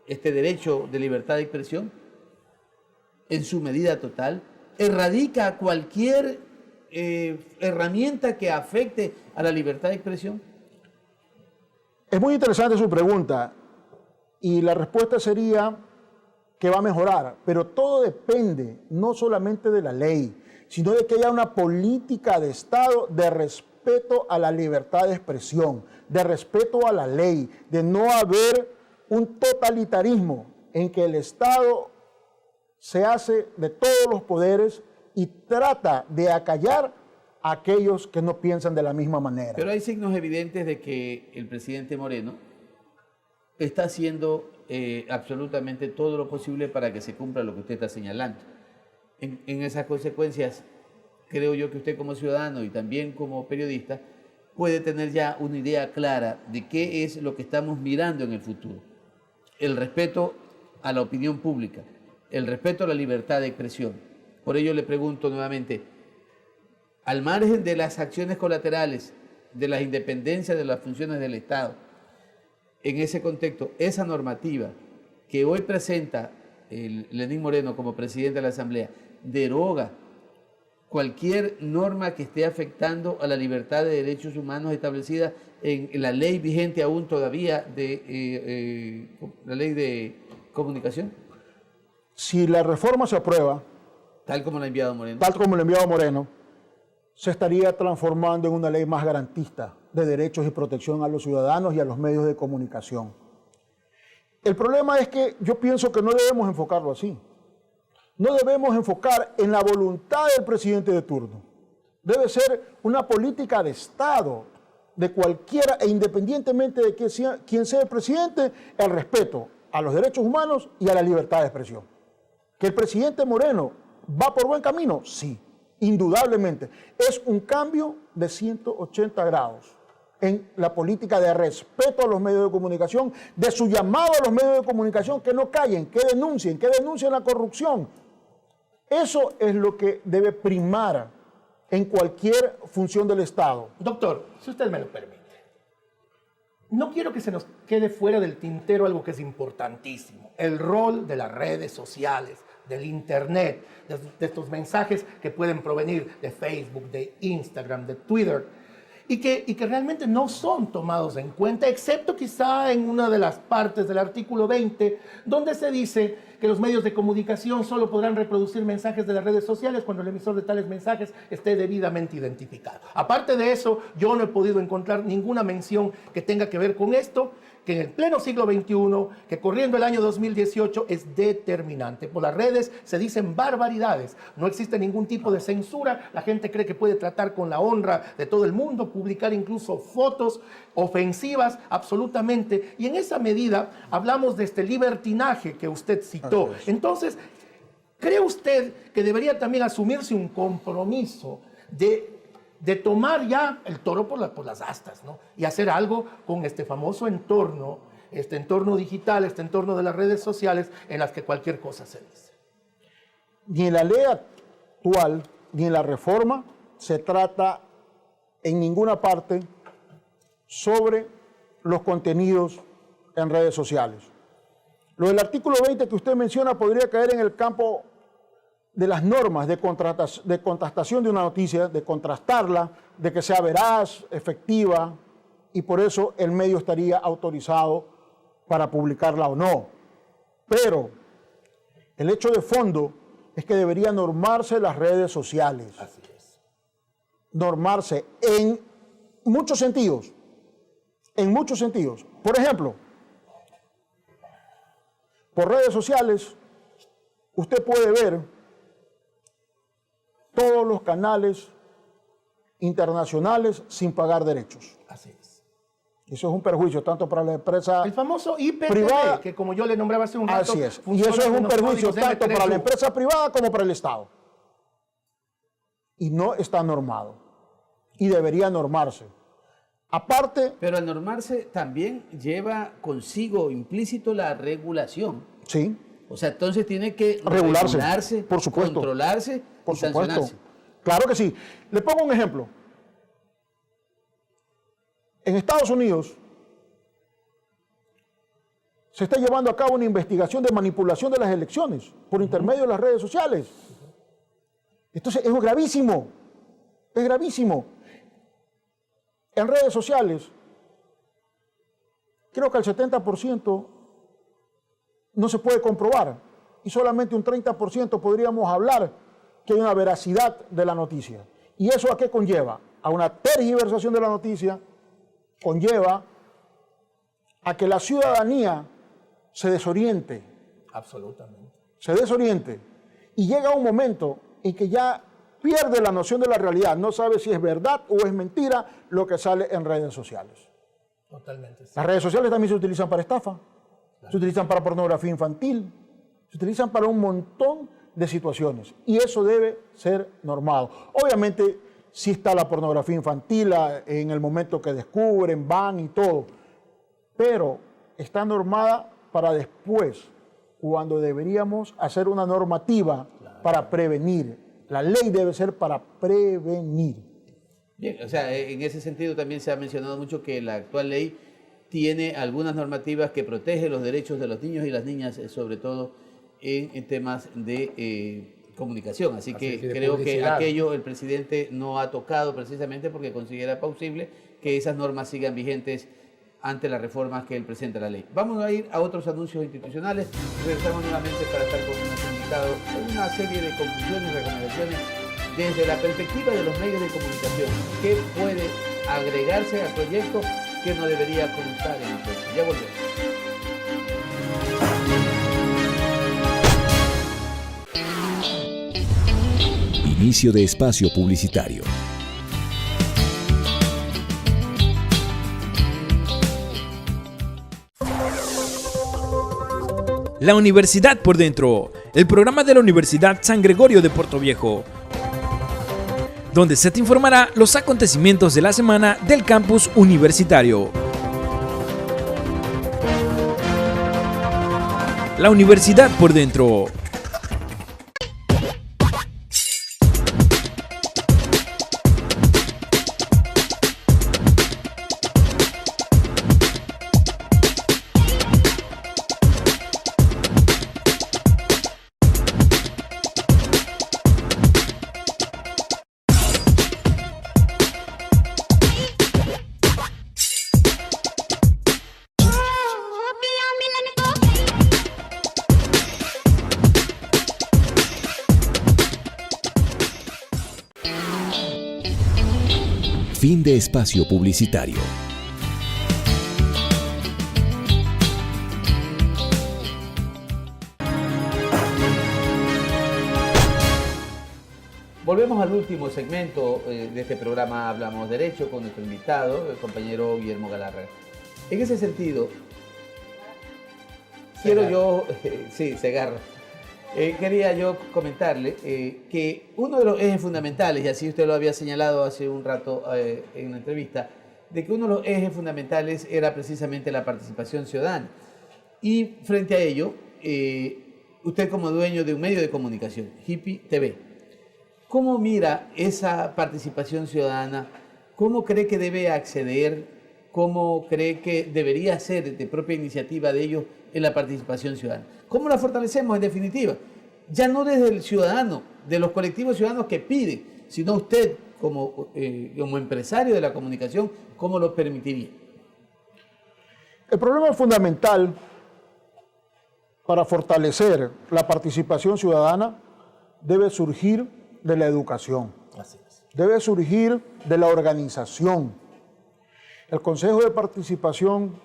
[SPEAKER 1] este derecho de libertad de expresión en su medida total, erradica cualquier herramienta que afecte a la libertad de expresión.
[SPEAKER 3] Es muy interesante su pregunta y la respuesta sería que va a mejorar, pero todo depende no solamente de la ley, sino de que haya una política de Estado de respeto a la libertad de expresión, de respeto a la ley, de no haber un totalitarismo en que el Estado se hace de todos los poderes y trata de acallar a aquellos que no piensan de la misma manera.
[SPEAKER 1] Pero hay signos evidentes de que el presidente Moreno está haciendo absolutamente todo lo posible para que se cumpla lo que usted está señalando. En esas consecuencias, creo yo que usted como ciudadano y también como periodista puede tener ya una idea clara de qué es lo que estamos mirando en el futuro. El respeto a la opinión pública, el respeto a la libertad de expresión. Por ello le pregunto nuevamente, al margen de las acciones colaterales, de las independencias de las funciones del Estado, en ese contexto, esa normativa que hoy presenta Lenín Moreno como presidente de la Asamblea, deroga cualquier norma que esté afectando a la libertad de derechos humanos establecida en la ley vigente aún todavía de la ley de comunicación.
[SPEAKER 3] Si la reforma se aprueba,
[SPEAKER 1] tal como la ha enviado Moreno,
[SPEAKER 3] se estaría transformando en una ley más garantista de derechos y protección a los ciudadanos y a los medios de comunicación. El problema es que yo pienso que no debemos enfocarlo así. No debemos enfocar en la voluntad del presidente de turno. Debe ser una política de Estado, de cualquiera, e independientemente de quién sea el presidente, el respeto a los derechos humanos y a la libertad de expresión. ¿Que el presidente Moreno va por buen camino? Sí, indudablemente. Es un cambio de 180 grados en la política de respeto a los medios de comunicación, de su llamado a los medios de comunicación que no callen, que denuncien la corrupción. Eso es lo que debe primar en cualquier función del Estado.
[SPEAKER 2] Doctor, si usted me lo permite, no quiero que se nos quede fuera del tintero algo que es importantísimo, el rol de las redes sociales, del Internet, de estos mensajes que pueden provenir de Facebook, de Instagram, de Twitter, y que realmente no son tomados en cuenta, excepto quizá en una de las partes del artículo 20, donde se dice que los medios de comunicación solo podrán reproducir mensajes de las redes sociales cuando el emisor de tales mensajes esté debidamente identificado. Aparte de eso, yo no he podido encontrar ninguna mención que tenga que ver con esto, que en el pleno siglo XXI, que corriendo el año 2018 es determinante. Por las redes se dicen barbaridades, no existe ningún tipo de censura, la gente cree que puede tratar con la honra de todo el mundo, publicar incluso fotos ofensivas absolutamente, y en esa medida hablamos de este libertinaje que usted citó. Entonces, ¿cree usted que debería también asumirse un compromiso de tomar ya el toro por las astas, ¿no? Y hacer algo con este famoso entorno, este entorno digital, este entorno de las redes sociales en las que cualquier cosa se dice?
[SPEAKER 3] Ni en la ley actual, ni en la reforma, se trata en ninguna parte sobre los contenidos en redes sociales. Lo del artículo 20 que usted menciona podría caer en el campo de las normas de contrastación de una noticia, de contrastarla, de que sea veraz, efectiva, y por eso el medio estaría autorizado para publicarla o no. Pero el hecho de fondo es que debería normarse las redes sociales.
[SPEAKER 2] Así es.
[SPEAKER 3] Normarse en muchos sentidos. En muchos sentidos. Por ejemplo, por redes sociales, usted puede ver todos los canales internacionales sin pagar derechos.
[SPEAKER 2] Así es.
[SPEAKER 3] Eso es un perjuicio tanto para la empresa
[SPEAKER 2] El famoso IPTV,
[SPEAKER 3] privada,
[SPEAKER 2] que como yo le nombraba hace un rato,
[SPEAKER 3] así es. Y eso es un perjuicio tanto para la empresa privada como para el Estado. Y no está normado. Y debería normarse. Aparte...
[SPEAKER 1] Pero al normarse también lleva consigo implícito la regulación.
[SPEAKER 3] Sí.
[SPEAKER 1] O sea, entonces tiene que
[SPEAKER 3] regularse, por supuesto,
[SPEAKER 1] controlarse
[SPEAKER 3] por
[SPEAKER 1] y sancionarse.
[SPEAKER 3] supuesto. Claro que sí. Le pongo un ejemplo. En Estados Unidos se está llevando a cabo una investigación de manipulación de las elecciones por intermedio de las redes sociales. Entonces es gravísimo, es gravísimo. En redes sociales, creo que el 70% no se puede comprobar y solamente un 30% podríamos hablar que hay una veracidad de la noticia. ¿Y eso a qué conlleva? A una tergiversación de la noticia, conlleva a que la ciudadanía se desoriente.
[SPEAKER 2] Absolutamente.
[SPEAKER 3] Se desoriente. Y llega un momento en que ya pierde la noción de la realidad. No sabe si es verdad o es mentira lo que sale en redes sociales.
[SPEAKER 2] Totalmente. Sí.
[SPEAKER 3] Las redes sociales también se utilizan para estafa, se utilizan para pornografía infantil, se utilizan para un montón de situaciones. Y eso debe ser normado. Obviamente, sí está la pornografía infantil en el momento que descubren, van y todo. Pero está normada para después, cuando deberíamos hacer una normativa para prevenir. La ley debe ser para prevenir.
[SPEAKER 1] Bien, o sea, en ese sentido también se ha mencionado mucho que la actual ley tiene algunas normativas que protegen los derechos de los niños y las niñas, sobre todo en temas de comunicación. Así que creo que aquello el presidente no ha tocado precisamente porque considera plausible que esas normas sigan vigentes ante las reformas que él presenta a la ley. Vamos a ir a otros anuncios institucionales. Regresamos nuevamente para estar con nuestro invitado en una serie de conclusiones y recomendaciones desde la perspectiva de los medios de comunicación. ¿Qué puede agregarse al proyecto que no debería constar en el proyecto? Ya volvemos.
[SPEAKER 7] Inicio de espacio publicitario.
[SPEAKER 4] La Universidad por Dentro, el programa de la Universidad San Gregorio de Portoviejo, donde se te informará los acontecimientos de la semana del campus universitario. La Universidad por Dentro.
[SPEAKER 7] Fin de espacio publicitario.
[SPEAKER 1] Volvemos al último segmento de este programa Hablamos Derecho con nuestro invitado, el compañero Guillermo Galarraga. En ese sentido, quiero yo, sí, Segarra, quería yo comentarle que uno de los ejes fundamentales, y así usted lo había señalado hace un rato en una entrevista, de que uno de los ejes fundamentales era precisamente la participación ciudadana. Y frente a ello, usted como dueño de un medio de comunicación, Hippie TV, ¿cómo mira esa participación ciudadana? ¿Cómo cree que debe acceder? ¿Cómo cree que debería ser de propia iniciativa de ellos en la participación ciudadana? ¿Cómo la fortalecemos en definitiva? Ya no desde el ciudadano, de los colectivos ciudadanos que piden, sino usted como empresario de la comunicación, ¿cómo lo permitiría?
[SPEAKER 3] El problema fundamental para fortalecer la participación ciudadana debe surgir de la educación, debe surgir de la organización. El Consejo de Participación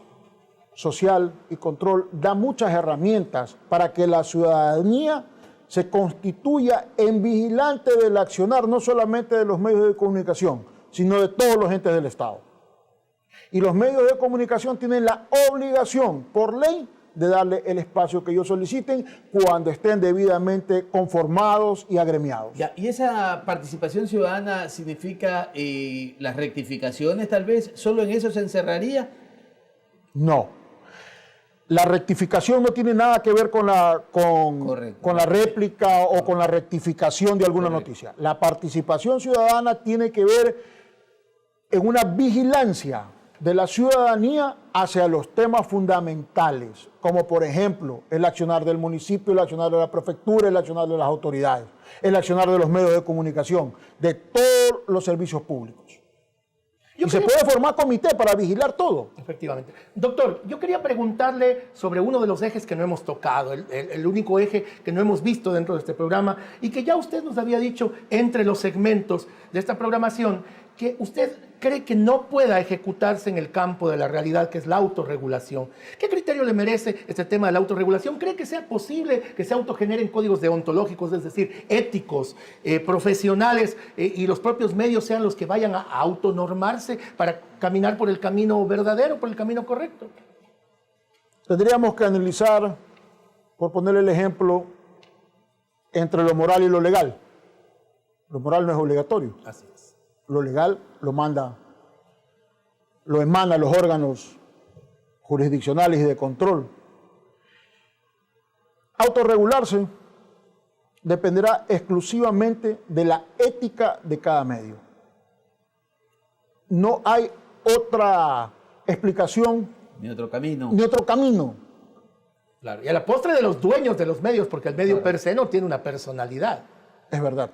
[SPEAKER 3] Social y Control da muchas herramientas para que la ciudadanía se constituya en vigilante del accionar, no solamente de los medios de comunicación, sino de todos los entes del Estado. Y los medios de comunicación tienen la obligación, por ley, de darle el espacio que ellos soliciten cuando estén debidamente conformados y agremiados.
[SPEAKER 1] Ya, ¿y esa participación ciudadana significa las rectificaciones tal vez? ¿Solo en eso se encerraría?
[SPEAKER 3] No. La rectificación no tiene nada que ver con la réplica o con la rectificación de alguna noticia. La participación ciudadana tiene que ver en una vigilancia de la ciudadanía hacia los temas fundamentales, como por ejemplo el accionar del municipio, el accionar de la prefectura, el accionar de las autoridades, el accionar de los medios de comunicación, de todos los servicios públicos. Se puede formar comité para vigilar todo.
[SPEAKER 2] Efectivamente. Doctor, yo quería preguntarle sobre uno de los ejes que no hemos tocado, el único eje que no hemos visto dentro de este programa y que ya usted nos había dicho entre los segmentos de esta programación que usted cree que no pueda ejecutarse en el campo de la realidad, que es la autorregulación. ¿Qué criterio le merece este tema de la autorregulación? ¿Cree que sea posible que se autogeneren códigos deontológicos, es decir, éticos, profesionales, y los propios medios sean los que vayan a autonormarse para caminar por el camino verdadero, por el camino correcto?
[SPEAKER 3] Tendríamos que analizar, por ponerle el ejemplo, entre lo moral y lo legal. Lo moral no es obligatorio.
[SPEAKER 2] Así es.
[SPEAKER 3] Lo legal lo emanan los órganos jurisdiccionales y de control. Autorregularse dependerá exclusivamente de la ética de cada medio. No hay otra explicación.
[SPEAKER 1] Ni otro camino.
[SPEAKER 3] Ni otro camino.
[SPEAKER 2] Claro, y a la postre de los dueños de los medios, porque el medio per se no tiene una personalidad.
[SPEAKER 3] Es verdad.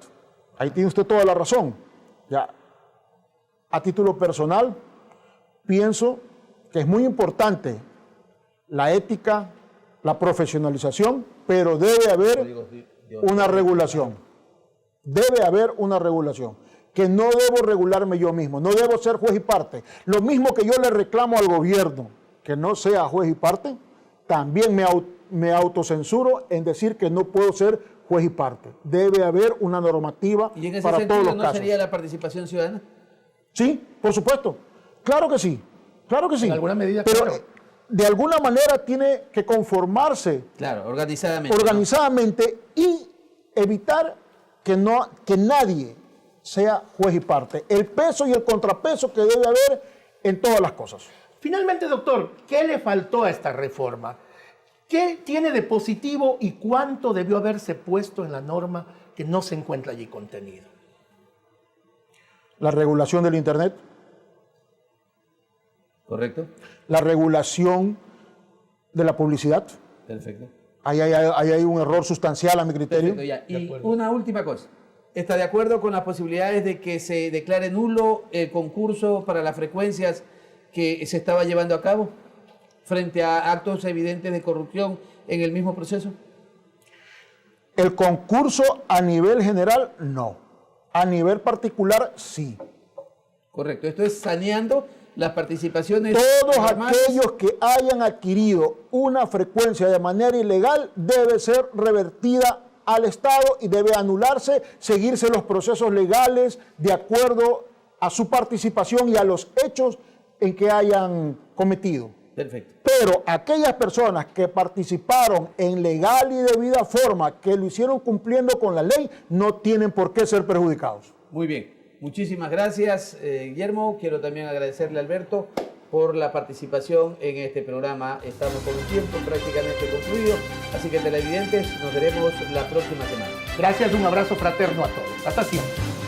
[SPEAKER 3] Ahí tiene usted toda la razón. Ya. A título personal, pienso que es muy importante la ética, la profesionalización, pero debe haber una regulación. Debe haber una regulación. Que no debo regularme yo mismo, no debo ser juez y parte. Lo mismo que yo le reclamo al gobierno, que no sea juez y parte, también me autocensuro en decir que no puedo ser juez y parte. Debe haber una normativa
[SPEAKER 1] ¿Y en ese
[SPEAKER 3] para
[SPEAKER 1] sentido
[SPEAKER 3] todos los
[SPEAKER 1] no
[SPEAKER 3] casos.
[SPEAKER 1] sería la participación ciudadana?
[SPEAKER 3] Sí, por supuesto. Claro que sí. Claro que sí.
[SPEAKER 2] En alguna medida,
[SPEAKER 3] pero
[SPEAKER 2] claro.
[SPEAKER 3] de alguna manera tiene que conformarse
[SPEAKER 1] Claro, organizadamente.
[SPEAKER 3] organizadamente y evitar que nadie sea juez y parte. El peso y el contrapeso que debe haber en todas las cosas.
[SPEAKER 2] Finalmente, doctor, ¿qué le faltó a esta reforma? ¿Qué tiene de positivo y cuánto debió haberse puesto en la norma que no se encuentra allí contenido?
[SPEAKER 3] La regulación del Internet,
[SPEAKER 1] ¿Correcto?
[SPEAKER 3] la regulación de la publicidad.
[SPEAKER 1] Perfecto.
[SPEAKER 3] Ahí hay un error sustancial a mi criterio.
[SPEAKER 1] Perfecto, ya. Y una última cosa. ¿Está de acuerdo con las posibilidades de que se declare nulo el concurso para las frecuencias que se estaba llevando a cabo frente a actos evidentes de corrupción en el mismo proceso?
[SPEAKER 3] El concurso a nivel general, no. A nivel particular, sí.
[SPEAKER 1] Correcto. Esto es saneando las participaciones.
[SPEAKER 3] Todos
[SPEAKER 1] normales.
[SPEAKER 3] aquellos que hayan adquirido una frecuencia de manera ilegal debe ser revertida al Estado y debe anularse, seguirse los procesos legales de acuerdo a su participación y a los hechos en que hayan cometido.
[SPEAKER 1] Perfecto.
[SPEAKER 3] Pero aquellas personas que participaron en legal y debida forma, que lo hicieron cumpliendo con la ley, no tienen por qué ser perjudicados.
[SPEAKER 1] Muy bien. Muchísimas gracias, Guillermo. Quiero también agradecerle a Alberto por la participación en este programa. Estamos con un tiempo prácticamente concluido, así que televidentes, nos veremos la próxima semana.
[SPEAKER 2] Gracias, un abrazo fraterno a todos. Hasta siempre.